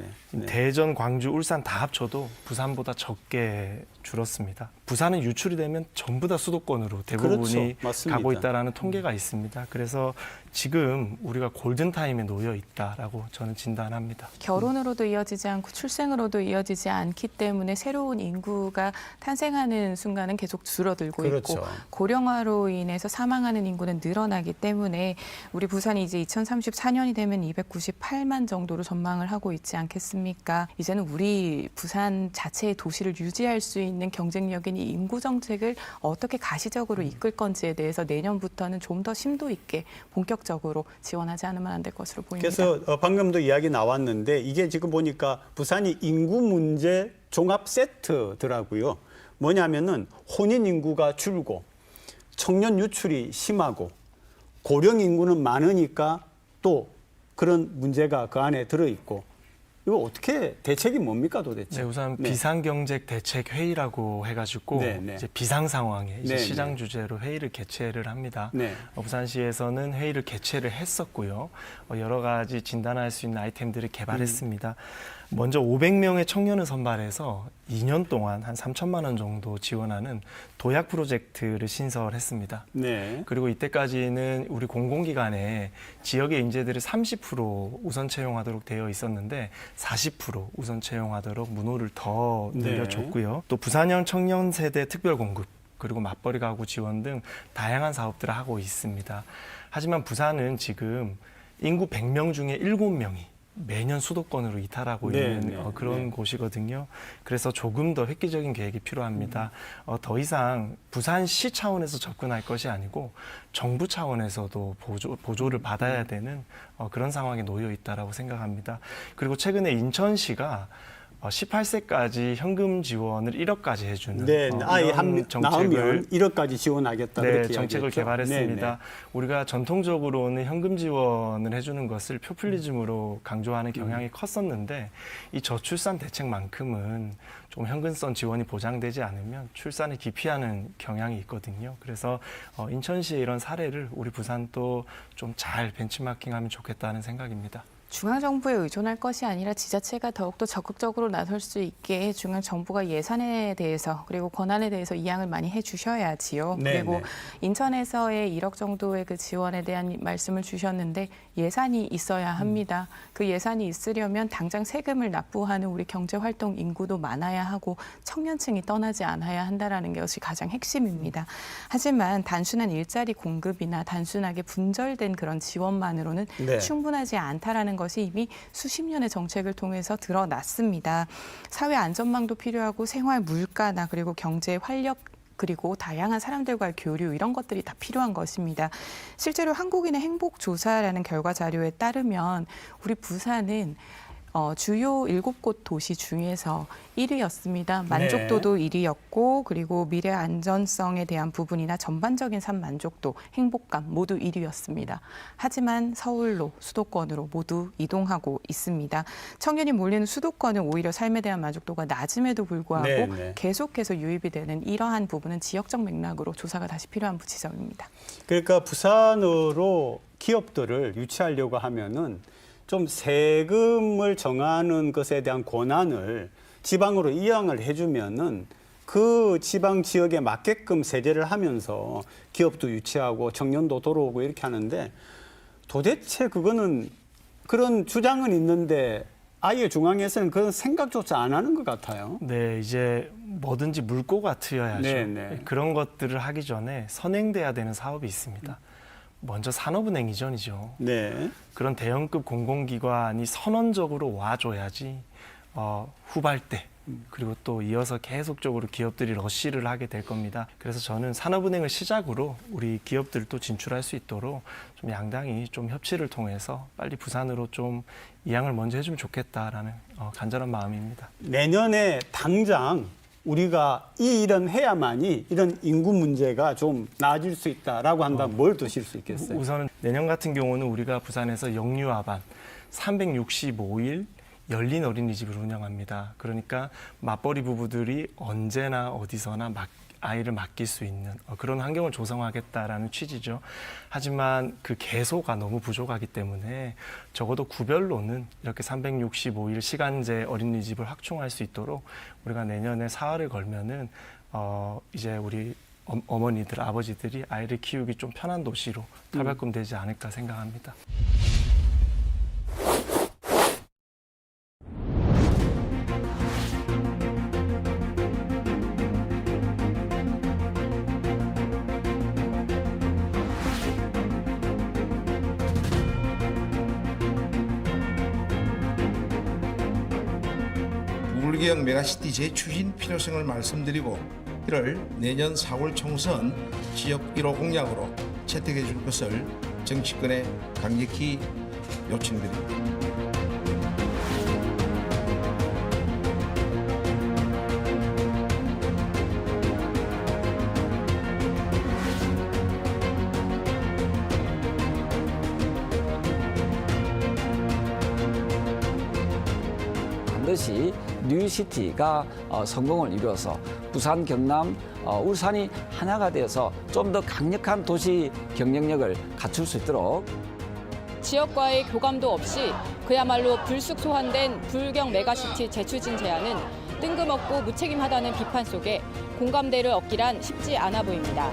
대전, 광주, 울산 다 합쳐도 부산보다 적게 줄었습니다. 부산은 유출이 되면 전부 다 수도권으로 대부분이 그렇죠. 가고 있다라는 통계가 있습니다. 그래서 지금 우리가 골든타임에 놓여 있다라고 저는 진단합니다. 결혼으로도 이어지지 않고 출생으로도 이어지지 않기 때문에 새로운 인구가 탄생하는 순간은 계속 줄어들고 그렇죠. 있고 고령화로 인해서 사망하는 인구는 늘어나기 때문에 우리 부산이 이제 2034년이 되면 298만 정도로 전망을 하고 있지 않겠습니까? 이제는 우리 부산 자체의 도시를 유지할 수 있는 경쟁력인 이 인구 정책을 어떻게 가시적으로 이끌 건지에 대해서 내년부터는 좀 더 심도 있게 본격적으로 지원하지 않으면 안 될 것으로 보입니다. 그래서 방금도 이야기 나왔는데 이게 지금 보니까 부산이 인구 문제 종합 세트더라고요. 뭐냐면은 혼인 인구가 줄고 청년 유출이 심하고 고령 인구는 많으니까 또 그런 문제가 그 안에 들어있고 이거 어떻게 대책이 뭡니까 도대체? 네, 우선 비상경제 대책 회의라고 해가지고 이제 비상 상황에 이제 시장 주제로 회의를 개최를 합니다. 부산시에서는 회의를 개최를 했었고요. 여러 가지 진단할 수 있는 아이템들을 개발했습니다. 먼저 500명의 청년을 선발해서 2년 동안 한 3천만 원 정도 지원하는 도약 프로젝트를 신설했습니다. 그리고 이때까지는 우리 공공기관에 지역의 인재들을 30% 우선 채용하도록 되어 있었는데 40% 우선 채용하도록 문호를 더 늘려줬고요. 또 부산형 청년 세대 특별 공급 그리고 맞벌이 가구 지원 등 다양한 사업들을 하고 있습니다. 하지만 부산은 지금 인구 100명 중에 7명이 매년 수도권으로 이탈하고 있는 그런 곳이거든요. 그래서 조금 더 획기적인 계획이 필요합니다. 더 이상 부산시 차원에서 접근할 것이 아니고 정부 차원에서도 보조를 받아야 되는 그런 상황에 놓여 있다라고 생각합니다. 그리고 최근에 인천시가 18세까지 현금 지원을 1억까지 해주는 아이 한 낳으면 1억까지 지원하겠다 그렇게 정책을 개발했습니다. 우리가 전통적으로는 현금 지원을 해주는 것을 포퓰리즘으로 강조하는 경향이 컸었는데 이 저출산 대책만큼은 좀 현금성 지원이 보장되지 않으면 출산을 기피하는 경향이 있거든요. 그래서 인천시의 이런 사례를 우리 부산도 좀 잘 벤치마킹하면 좋겠다는 생각입니다. 중앙정부에 의존할 것이 아니라 지자체가 더욱더 적극적으로 나설 수 있게 중앙정부가 예산에 대해서 그리고 권한에 대해서 이양을 많이 해주셔야지요. 그리고 인천에서의 1억 정도의 그 지원에 대한 말씀을 주셨는데 예산이 있어야 합니다. 그 예산이 있으려면 당장 세금을 납부하는 우리 경제활동 인구도 많아야 하고 청년층이 떠나지 않아야 한다는 것이 가장 핵심입니다. 하지만 단순한 일자리 공급이나 단순하게 분절된 그런 지원만으로는 충분하지 않다라는 것이 이미 수십 년의 정책을 통해서 드러났습니다. 사회 안전망도 필요하고 생활 물가나 그리고 경제 활력 그리고 다양한 사람들과의 교류 이런 것들이 다 필요한 것입니다. 실제로 한국인의 행복조사라는 결과 자료에 따르면 우리 부산은 주요 7곳 도시 중에서 1위였습니다. 만족도도 1위였고 그리고 미래 안전성에 대한 부분이나 전반적인 삶 만족도, 행복감 모두 1위였습니다. 하지만 서울로 수도권으로 모두 이동하고 있습니다. 청년이 몰리는 수도권은 오히려 삶에 대한 만족도가 낮음에도 불구하고 계속해서 유입이 되는 이러한 부분은 지역적 맥락으로 조사가 다시 필요한 지점입니다. 그러니까 부산으로 기업들을 유치하려고 하면은 좀 세금을 정하는 것에 대한 권한을 지방으로 이양을 해주면은 그 지방 지역에 맞게끔 세제를 하면서 기업도 유치하고 청년도 들어오고 이렇게 하는데 도대체 그거는 그런 주장은 있는데 아예 중앙에서는 그런 생각조차 안 하는 것 같아요. 네, 이제 뭐든지 물꼬가 트여야죠. 그런 것들을 하기 전에 선행돼야 되는 사업이 있습니다. 먼저 산업은행 이전이죠. 그런 대형급 공공기관이 선언적으로 와줘야지 후발대 그리고 또 이어서 계속적으로 기업들이 러쉬를 하게 될 겁니다. 그래서 저는 산업은행을 시작으로 우리 기업들도 진출할 수 있도록 좀 양당이 좀 협치를 통해서 빨리 부산으로 좀 이양을 먼저 해주면 좋겠다라는 간절한 마음입니다. 내년에 당장 우리가 이 일은 해야만이 이런 인구 문제가 좀 나아질 수 있다라고 한다면 뭘 드실 수 있겠어요? 우선은 내년 같은 경우는 우리가 부산에서 역류하반 365일 열린 어린이집을 운영합니다. 그러니까 맞벌이 부부들이 언제나 어디서나 아이를 맡길 수 있는 그런 환경을 조성하겠다라는 취지죠. 하지만 그 개소가 너무 부족하기 때문에 적어도 구별로는 이렇게 365일 시간제 어린이집을 확충할 수 있도록 우리가 내년에 사활을 걸면은 이제 우리 어머니들, 아버지들이 아이를 키우기 좀 편한 도시로 탈바꿈되지 않을까 생각합니다. 부울경 메가시티 재추진 필요성을 말씀드리고 이를 내년 4월 총선 지역 1호 공약으로 채택해 줄 것을 정치권에 강력히 요청드립니다. 반드시 뉴시티가 성공을 이루어서 부산, 경남, 울산이 하나가 되어서 좀 더 강력한 도시 경쟁력을 갖출 수 있도록 지역과의 교감도 없이 그야말로 불쑥 소환된 부울경 메가시티 재추진 제안은 뜬금없고 무책임하다는 비판 속에 공감대를 얻기란 쉽지 않아 보입니다.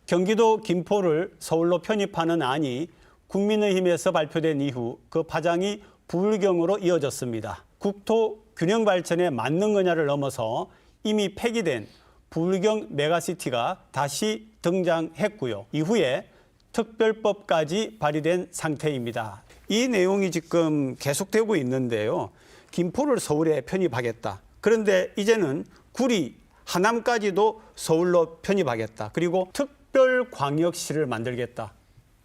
경기도 김포를 서울로 편입하는 안이 국민의힘에서 발표된 이후 그 파장이 부울경으로 이어졌습니다. 국토 균형 발전에 맞는 거냐를 넘어서 이미 폐기된 부울경 메가시티가 다시 등장했고요. 이후에 특별법까지 발의된 상태입니다. 이 내용이 지금 계속되고 있는데요. 김포를 서울에 편입하겠다. 그런데 이제는 구리, 하남까지도 서울로 편입하겠다. 그리고 특별광역시를 만들겠다.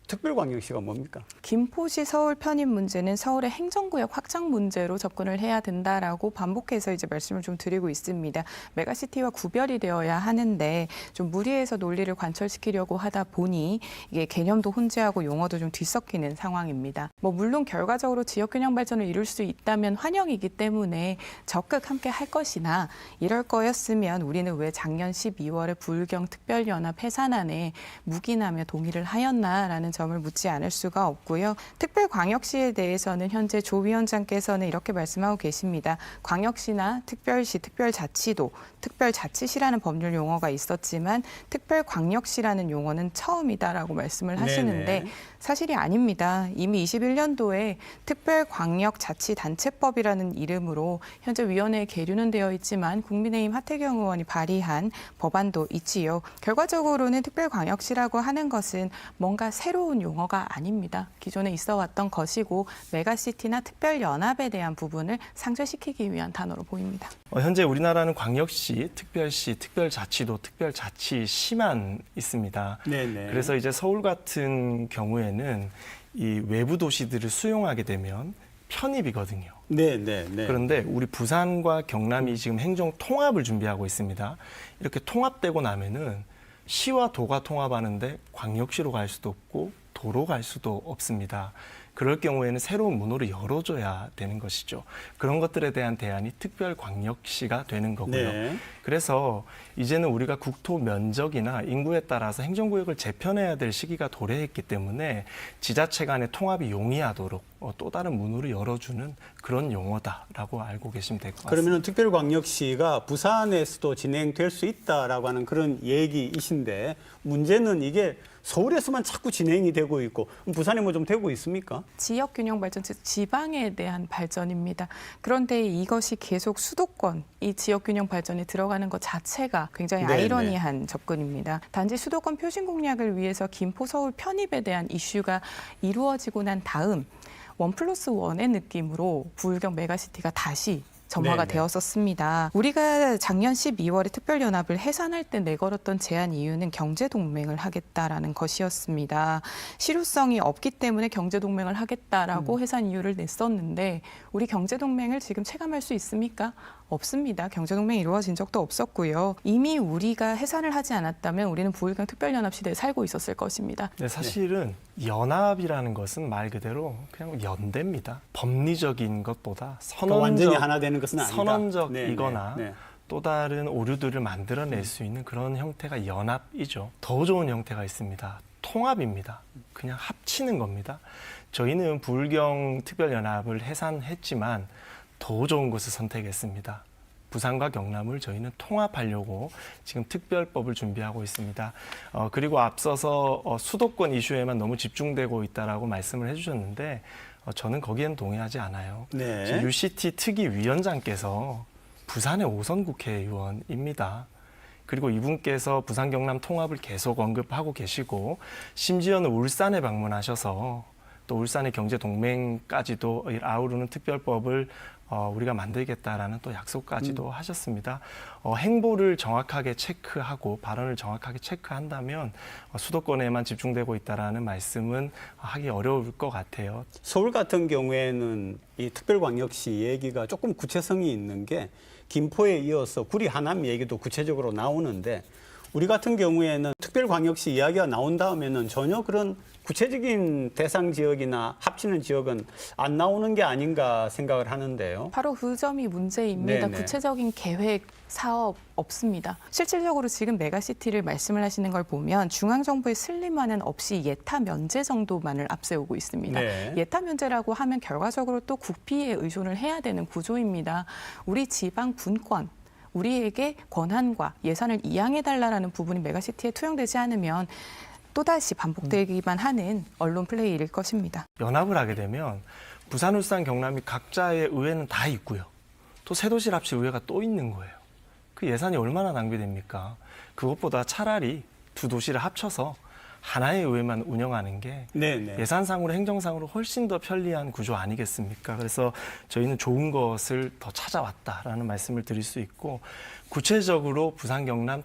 특별광역시가 뭡니까? 김포시 서울 편입 문제는 서울의 행정구역 확장 문제로 접근을 해야 된다라고 반복해서 이제 말씀을 좀 드리고 있습니다. 메가시티와 구별이 되어야 하는데 좀 무리해서 논리를 관철시키려고 하다 보니 이게 개념도 혼재하고 용어도 좀 뒤섞이는 상황입니다. 물론 결과적으로 지역균형 발전을 이룰 수 있다면 환영이기 때문에 적극 함께 할 것이나 이럴 거였으면 우리는 왜 작년 12월에 부울경 특별연합 해산안에 묵인하며 동의를 하였나라는 점을 묻지 않을 수가 없고요. 특별광역시에 대해서는 현재 조 위원장께서는 이렇게 말씀하고 계십니다. 광역시나 특별시, 특별자치도, 특별자치시라는 법률 용어가 있었지만 특별광역시라는 용어는 처음이다라고 말씀을 하시는데 네네. 사실이 아닙니다. 이미 21년도에 특별광역자치단체법이라는 이름으로 현재 위원회에 계류는 되어 있지만 국민의힘 하태경 의원이 발의한 법안도 있지요. 결과적으로는 특별광역시라고 하는 것은 뭔가 새로운 용어가 아닙니다. 기존에 있어왔던 것이고 메가시티나 특별연합에 대한 부분을 상쇄시키기 위한 단어로 보입니다. 현재 우리나라는 광역시, 특별시, 특별자치도, 특별자치시만 있습니다. 네네. 그래서 이제 서울 같은 경우에는 이 외부 도시들을 수용하게 되면 편입이거든요. 네네네. 그런데 우리 부산과 경남이 지금 행정 통합을 준비하고 있습니다. 이렇게 통합되고 나면은 시와 도가 통합하는데 광역시로 갈 수도 없고 도로 갈 수도 없습니다. 그럴 경우에는 새로운 문호를 열어줘야 되는 것이죠. 그런 것들에 대한 대안이 특별광역시가 되는 거고요. 네. 그래서 이제는 우리가 국토 면적이나 인구에 따라서 행정구역을 재편해야 될 시기가 도래했기 때문에 지자체 간의 통합이 용이하도록 또 다른 문호를 열어주는 그런 용어다라고 알고 계시면 될 것 같습니다. 그러면 특별광역시가 부산에서도 진행될 수 있다라고 하는 그런 얘기이신데 문제는 이게 서울에서만 자꾸 진행이 되고 있고 부산에 뭐 좀 되고 있습니까? 지역균형 발전, 즉 지방에 대한 발전입니다. 그런데 이것이 계속 수도권, 이 지역균형 발전에 들어가는 것 자체가 굉장히 네네. 아이러니한 접근입니다. 단지 수도권 표심 공략을 위해서 김포 서울 편입에 대한 이슈가 이루어지고 난 다음 1+1의 느낌으로 부울경 메가시티가 다시 점화가 되었었습니다. 우리가 작년 12월에 특별연합을 해산할 때 내걸었던 제안 이유는 경제동맹을 하겠다라는 것이었습니다. 실효성이 없기 때문에 경제동맹을 하겠다라고 해산 이유를 냈었는데 우리 경제동맹을 지금 체감할 수 있습니까? 없습니다. 경제동맹이 이루어진 적도 없었고요. 이미 우리가 해산을 하지 않았다면 우리는 부울경 특별연합 시대에 살고 있었을 것입니다. 네, 사실은 연합이라는 것은 말 그대로 그냥 연대입니다. 법리적인 것보다 완전히 하나 되는 것은 아니다. 선언적이거나 또 다른 오류들을 만들어낼 수 있는 그런 형태가 연합이죠. 더 좋은 형태가 있습니다. 통합입니다. 그냥 합치는 겁니다. 저희는 부울경 특별연합을 해산했지만 더 좋은 것을 선택했습니다. 부산과 경남을 저희는 통합하려고 지금 특별법을 준비하고 있습니다. 그리고 앞서서 수도권 이슈에만 너무 집중되고 있다라고 말씀을 해주셨는데 저는 거기엔 동의하지 않아요. UCT 특위위원장께서 부산의 5선 국회의원입니다. 그리고 이분께서 부산 경남 통합을 계속 언급하고 계시고 심지어는 울산에 방문하셔서 또 울산의 경제동맹까지도 아우르는 특별법을 우리가 만들겠다라는 또 약속까지도 하셨습니다. 행보를 정확하게 체크하고 발언을 정확하게 체크한다면 수도권에만 집중되고 있다라는 말씀은 하기 어려울 것 같아요. 서울 같은 경우에는 이 특별광역시 얘기가 조금 구체성이 있는 게 김포에 이어서 구리 하남 얘기도 구체적으로 나오는데 우리 같은 경우에는 특별광역시 이야기가 나온 다음에는 전혀 그런 구체적인 대상 지역이나 합치는 지역은 안 나오는 게 아닌가 생각을 하는데요. 바로 그 점이 문제입니다. 구체적인 계획, 사업 없습니다. 실질적으로 지금 메가시티를 말씀을 하시는 걸 보면 중앙정부의 슬림화는 없이 예타 면제 정도만을 앞세우고 있습니다. 예타 면제라고 하면 결과적으로 또 국비에 의존을 해야 되는 구조입니다. 우리 지방 분권, 우리에게 권한과 예산을 이양해달라는 부분이 메가시티에 투영되지 않으면 또다시 반복되기만 하는 언론 플레이일 것입니다. 연합을 하게 되면 부산, 울산, 경남이 각자의 의회는 다 있고요. 또 세 도시를 합칠 의회가 또 있는 거예요. 그 예산이 얼마나 낭비됩니까? 그것보다 차라리 두 도시를 합쳐서 하나의 의회만 운영하는 게 예산상으로 행정상으로 훨씬 더 편리한 구조 아니겠습니까? 그래서 저희는 좋은 것을 더 찾아왔다라는 말씀을 드릴 수 있고 구체적으로 부산 경남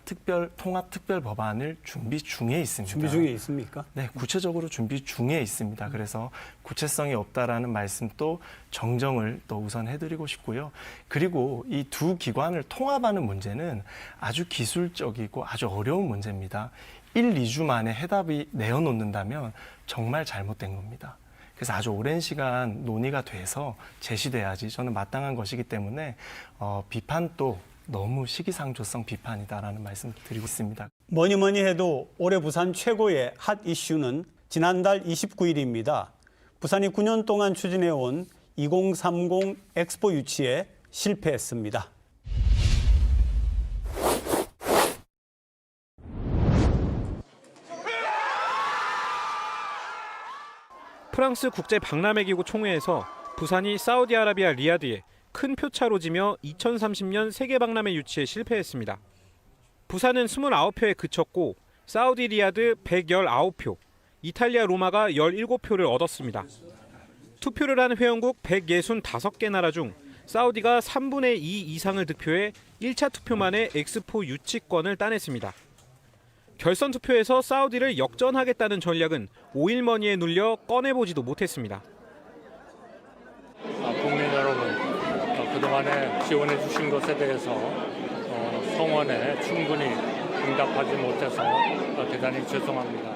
통합 특별 법안을 준비 중에 있습니다. 준비 중에 있습니까? 네, 구체적으로 준비 중에 있습니다. 그래서 구체성이 없다라는 말씀도 정정을 또 우선 해드리고 싶고요. 그리고 이 두 기관을 통합하는 문제는 아주 기술적이고 아주 어려운 문제입니다. 1, 2주 만에 해답이 내어놓는다면 정말 잘못된 겁니다. 그래서 아주 오랜 시간 논의가 돼서 제시돼야지 저는 마땅한 것이기 때문에 비판도 너무 시기상조성 비판이다라는 말씀 드리고 있습니다. 뭐니 해도 올해 부산 최고의 핫 이슈는 지난달 29일입니다. 부산이 9년 동안 추진해온 2030 엑스포 유치에 실패했습니다. 프랑스 국제박람회기구 총회에서 부산이 사우디아라비아 리야드에 큰 표차로 지며 2030년 세계박람회 유치에 실패했습니다. 부산은 29표에 그쳤고 사우디 리야드 119표, 이탈리아 로마가 17표를 얻었습니다. 투표를 한 회원국 165개 나라 중 사우디가 3분의 2 이상을 득표해 1차 투표 만에 엑스포 유치권을 따냈습니다. 결선 투표에서 사우디를 역전하겠다는 전략은 5일머니에 눌려 꺼내보지도 못했습니다. 국민 여러분, 그동안에 지원해 주신 것에 대해서 성원에 충분히 응답하지 못해서 대단히 죄송합니다.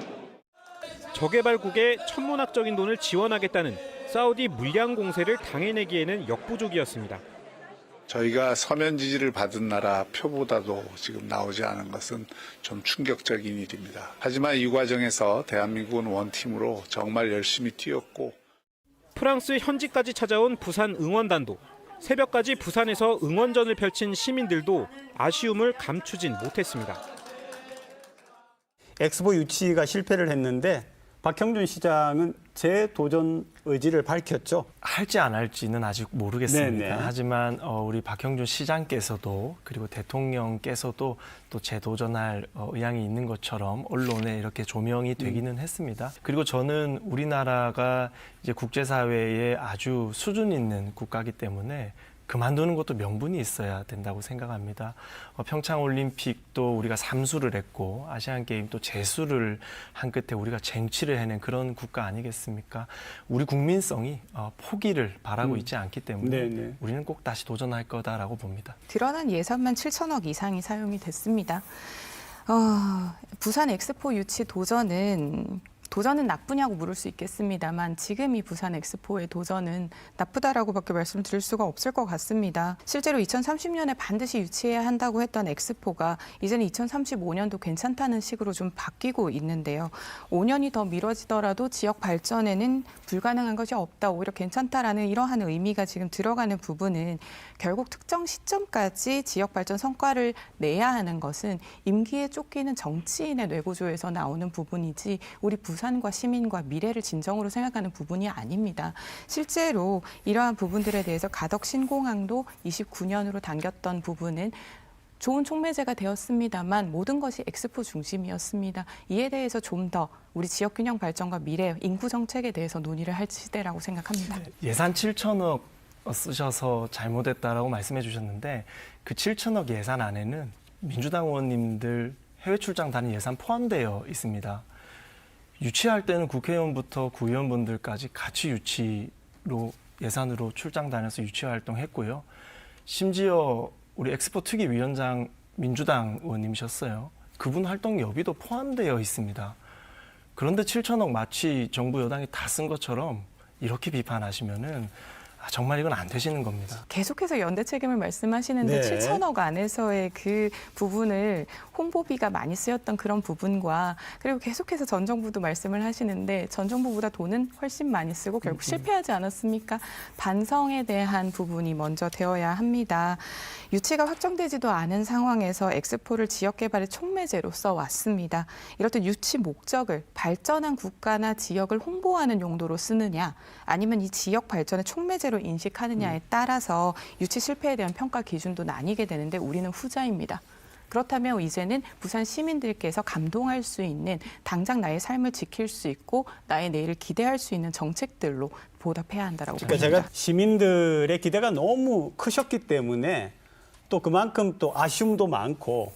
저개발국에 천문학적인 돈을 지원하겠다는 사우디 물량 공세를 당해내기에는 역부족이었습니다. 저희가 서면 지지를 받은 나라 표보다도 지금 나오지 않은 것은 좀 충격적인 일입니다. 하지만 이 과정에서 대한민국은 원팀으로 정말 열심히 뛰었고 프랑스 현지까지 찾아온 부산 응원단도 새벽까지 부산에서 응원전을 펼친 시민들도 아쉬움을 감추진 못했습니다. 엑스포 유치가 실패를 했는데 박형준 시장은 재도전 의지를 밝혔죠. 할지 안 할지는 아직 모르겠습니다. 하지만 우리 박형준 시장께서도 그리고 대통령께서도 또 재도전할 의향이 있는 것처럼 언론에 이렇게 조명이 되기는 했습니다. 그리고 저는 우리나라가 이제 국제사회에 아주 수준 있는 국가이기 때문에 그만두는 것도 명분이 있어야 된다고 생각합니다. 평창올림픽도 우리가 삼수를 했고 아시안게임도 재수를 한 끝에 우리가 쟁취를 해낸 그런 국가 아니겠습니까? 우리 국민성이 포기를 바라고 있지 않기 때문에 우리는 꼭 다시 도전할 거다라고 봅니다. 드러난 예산만 7천억 이상이 사용이 됐습니다. 부산 엑스포 유치 도전은 나쁘냐고 물을 수 있겠습니다만 지금 이 부산 엑스포의 도전은 나쁘다라고밖에 말씀드릴 수가 없을 것 같습니다. 실제로 2030년에 반드시 유치해야 한다고 했던 엑스포가 이제는 2035년도 괜찮다는 식으로 좀 바뀌고 있는데요. 5년이 더 미뤄지더라도 지역 발전에는 불가능한 것이 없다, 오히려 괜찮다라는 이러한 의미가 지금 들어가는 부분은 결국 특정 시점까지 지역 발전 성과를 내야 하는 것은 임기에 쫓기는 정치인의 뇌구조에서 나오는 부분이지 우리 부산과 시민과 미래를 진정으로 생각하는 부분이 아닙니다. 실제로 이러한 부분들에 대해서 가덕 신공항도 29년으로 당겼던 부분은 좋은 촉매제가 되었습니다만 모든 것이 엑스포 중심이었습니다. 이에 대해서 좀 더 우리 지역 균형 발전과 미래, 인구 정책에 대해서 논의를 할 시대라고 생각합니다. 예산 7천억 쓰셔서 잘못했다라고 말씀해 주셨는데 그 7천억 예산 안에는 민주당 의원님들 해외 출장 다닌 예산 포함되어 있습니다. 유치할 때는 국회의원부터 구의원분들까지 같이 유치로 예산으로 출장 다녀서 유치 활동했고요. 심지어 우리 엑스포 특위위원장 민주당 의원님이셨어요. 그분 활동 여비도 포함되어 있습니다. 그런데 7천억 마치 정부 여당이 다 쓴 것처럼 이렇게 비판하시면은 정말 이건 안 되시는 겁니다. 계속해서 연대 책임을 말씀하시는데 7천억 안에서의 그 부분을 홍보비가 많이 쓰였던 그런 부분과 그리고 계속해서 전 정부도 말씀을 하시는데 전 정부보다 돈은 훨씬 많이 쓰고 결국 실패하지 않았습니까? 반성에 대한 부분이 먼저 되어야 합니다. 유치가 확정되지도 않은 상황에서 엑스포를 지역개발의 촉매제로 써왔습니다. 이렇듯 유치 목적을 발전한 국가나 지역을 홍보하는 용도로 쓰느냐 아니면 이 지역 발전의 촉매제로 인식하느냐에 따라서 유치 실패에 대한 평가 기준도 나뉘게 되는데 우리는 후자입니다. 그렇다면 이제는 부산 시민들께서 감동할 수 있는 당장 나의 삶을 지킬 수 있고 나의 내일을 기대할 수 있는 정책들로 보답해야 한다라고 봅니다. 제가 시민들의 기대가 너무 크셨기 때문에 또 그만큼 또 아쉬움도 많고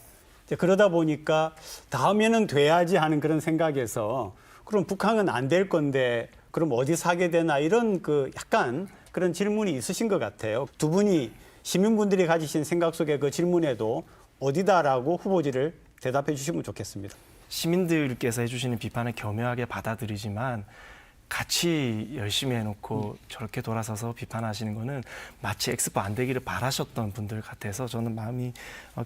그러다 보니까 다음에는 돼야지 하는 그런 생각에서 그럼 북한은 안 될 건데 그럼 어디서 하게 되나 이런 약간 그런 질문이 있으신 것 같아요. 두 분이 시민분들이 가지신 생각 속의 그 질문에도 어디다라고 후보지를 대답해 주시면 좋겠습니다. 시민들께서 해주시는 비판을 겸허하게 받아들이지만 같이 열심히 해놓고 저렇게 돌아서서 비판하시는 거는 마치 엑스포 안 되기를 바라셨던 분들 같아서 저는 마음이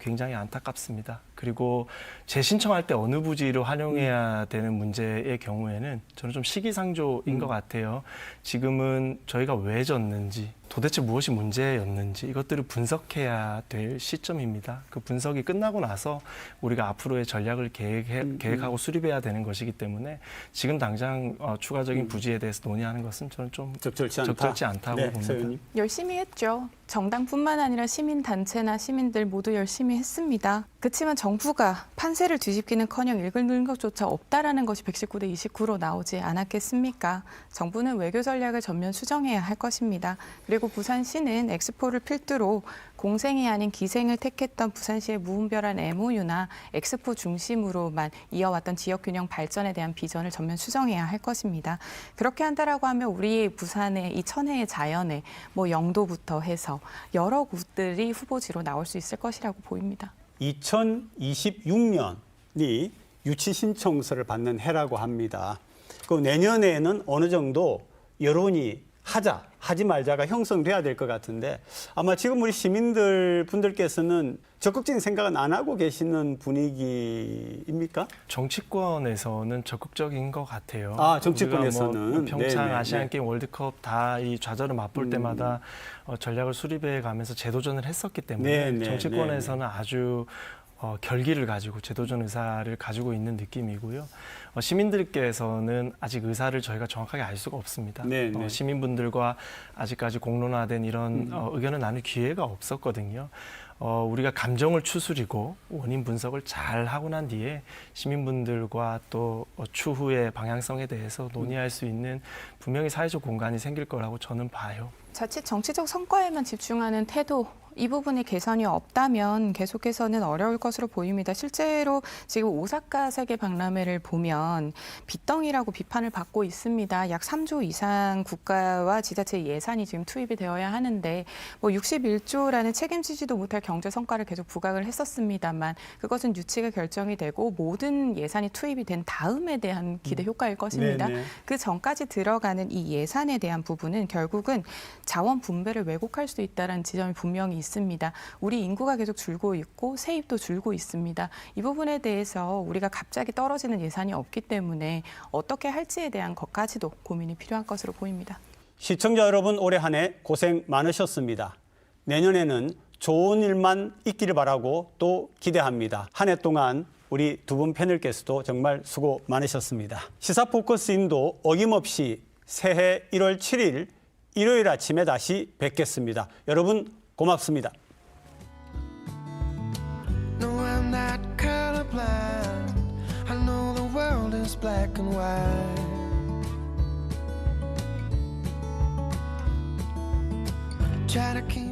굉장히 안타깝습니다. 그리고 재신청할 때 어느 부지로 활용해야 되는 문제의 경우에는 저는 좀 시기상조인 것 같아요. 지금은 저희가 왜 졌는지 도대체 무엇이 문제였는지 이것들을 분석해야 될 시점입니다. 그 분석이 끝나고 나서 우리가 앞으로의 전략을 계획하고 수립해야 되는 것이기 때문에 지금 당장 추가적인 부지에 대해서 논의하는 것은 저는 좀 적절치 않다고 봅니다. 서윤님. 열심히 했죠. 정당뿐만 아니라 시민단체나 시민들 모두 열심히 했습니다. 그렇지만 정부가 판세를 뒤집기는커녕 읽는 것조차 없다라는 것이 119대 29로 나오지 않았겠습니까? 정부는 외교 전략을 전면 수정해야 할 것입니다. 그리고 부산시는 엑스포를 필두로 공생이 아닌 기생을 택했던 부산시의 무분별한 MOU나 엑스포 중심으로만 이어왔던 지역균형 발전에 대한 비전을 전면 수정해야 할 것입니다. 그렇게 한다라고 하면 우리 부산의 이 천혜의 자연에 영도부터 해서 여러 곳들이 후보지로 나올 수 있을 것이라고 보입니다. 2026년이 유치 신청서를 받는 해라고 합니다. 그 내년에는 어느 정도 여론이 하지 말자가 형성돼야 될 것 같은데 아마 지금 우리 시민들 분들께서는 적극적인 생각은 안 하고 계시는 분위기입니까? 정치권에서는 적극적인 것 같아요. 정치권에서는 평창 아시안게임 월드컵 다 이 좌절을 맛볼 때마다 전략을 수립해 가면서 재도전을 했었기 때문에 정치권에서는 아주 결기를 가지고 재도전 의사를 가지고 있는 느낌이고요. 시민들께서는 아직 의사를 저희가 정확하게 알 수가 없습니다. 시민분들과 아직까지 공론화된 이런 의견을 나눌 기회가 없었거든요. 우리가 감정을 추스리고 원인 분석을 잘 하고 난 뒤에 시민분들과 또 추후의 방향성에 대해서 논의할 수 있는 분명히 사회적 공간이 생길 거라고 저는 봐요. 자칫 정치적 성과에만 집중하는 태도, 이 부분이 개선이 없다면 계속해서는 어려울 것으로 보입니다. 실제로 지금 오사카 세계 박람회를 보면 빚덩이라고 비판을 받고 있습니다. 약 3조 이상 국가와 지자체 예산이 지금 투입이 되어야 하는데 61조라는 책임지지도 못할 경제 성과를 계속 부각을 했었습니다만 그것은 유치가 결정이 되고 모든 예산이 투입이 된 다음에 대한 기대 효과일 것입니다. 그 전까지 들어가는 이 예산에 대한 부분은 결국은 자원 분배를 왜곡할 수 있다는 지점이 분명히 있습니다. 우리 인구가 계속 줄고 있고 세입도 줄고 있습니다. 이 부분에 대해서 우리가 갑자기 떨어지는 예산이 없기 때문에 어떻게 할지에 대한 것까지도 고민이 필요한 것으로 보입니다. 시청자 여러분, 올해 한 해 고생 많으셨습니다. 내년에는 좋은 일만 있기를 바라고 또 기대합니다. 한 해 동안 우리 두 분 패널께서도 정말 수고 많으셨습니다. 시사 포커스인도 어김없이 새해 1월 7일 일요일 아침에 다시 뵙겠습니다. 여러분 고맙습니다. No, I'm not colorblind. I know the world is black and white. Try to keep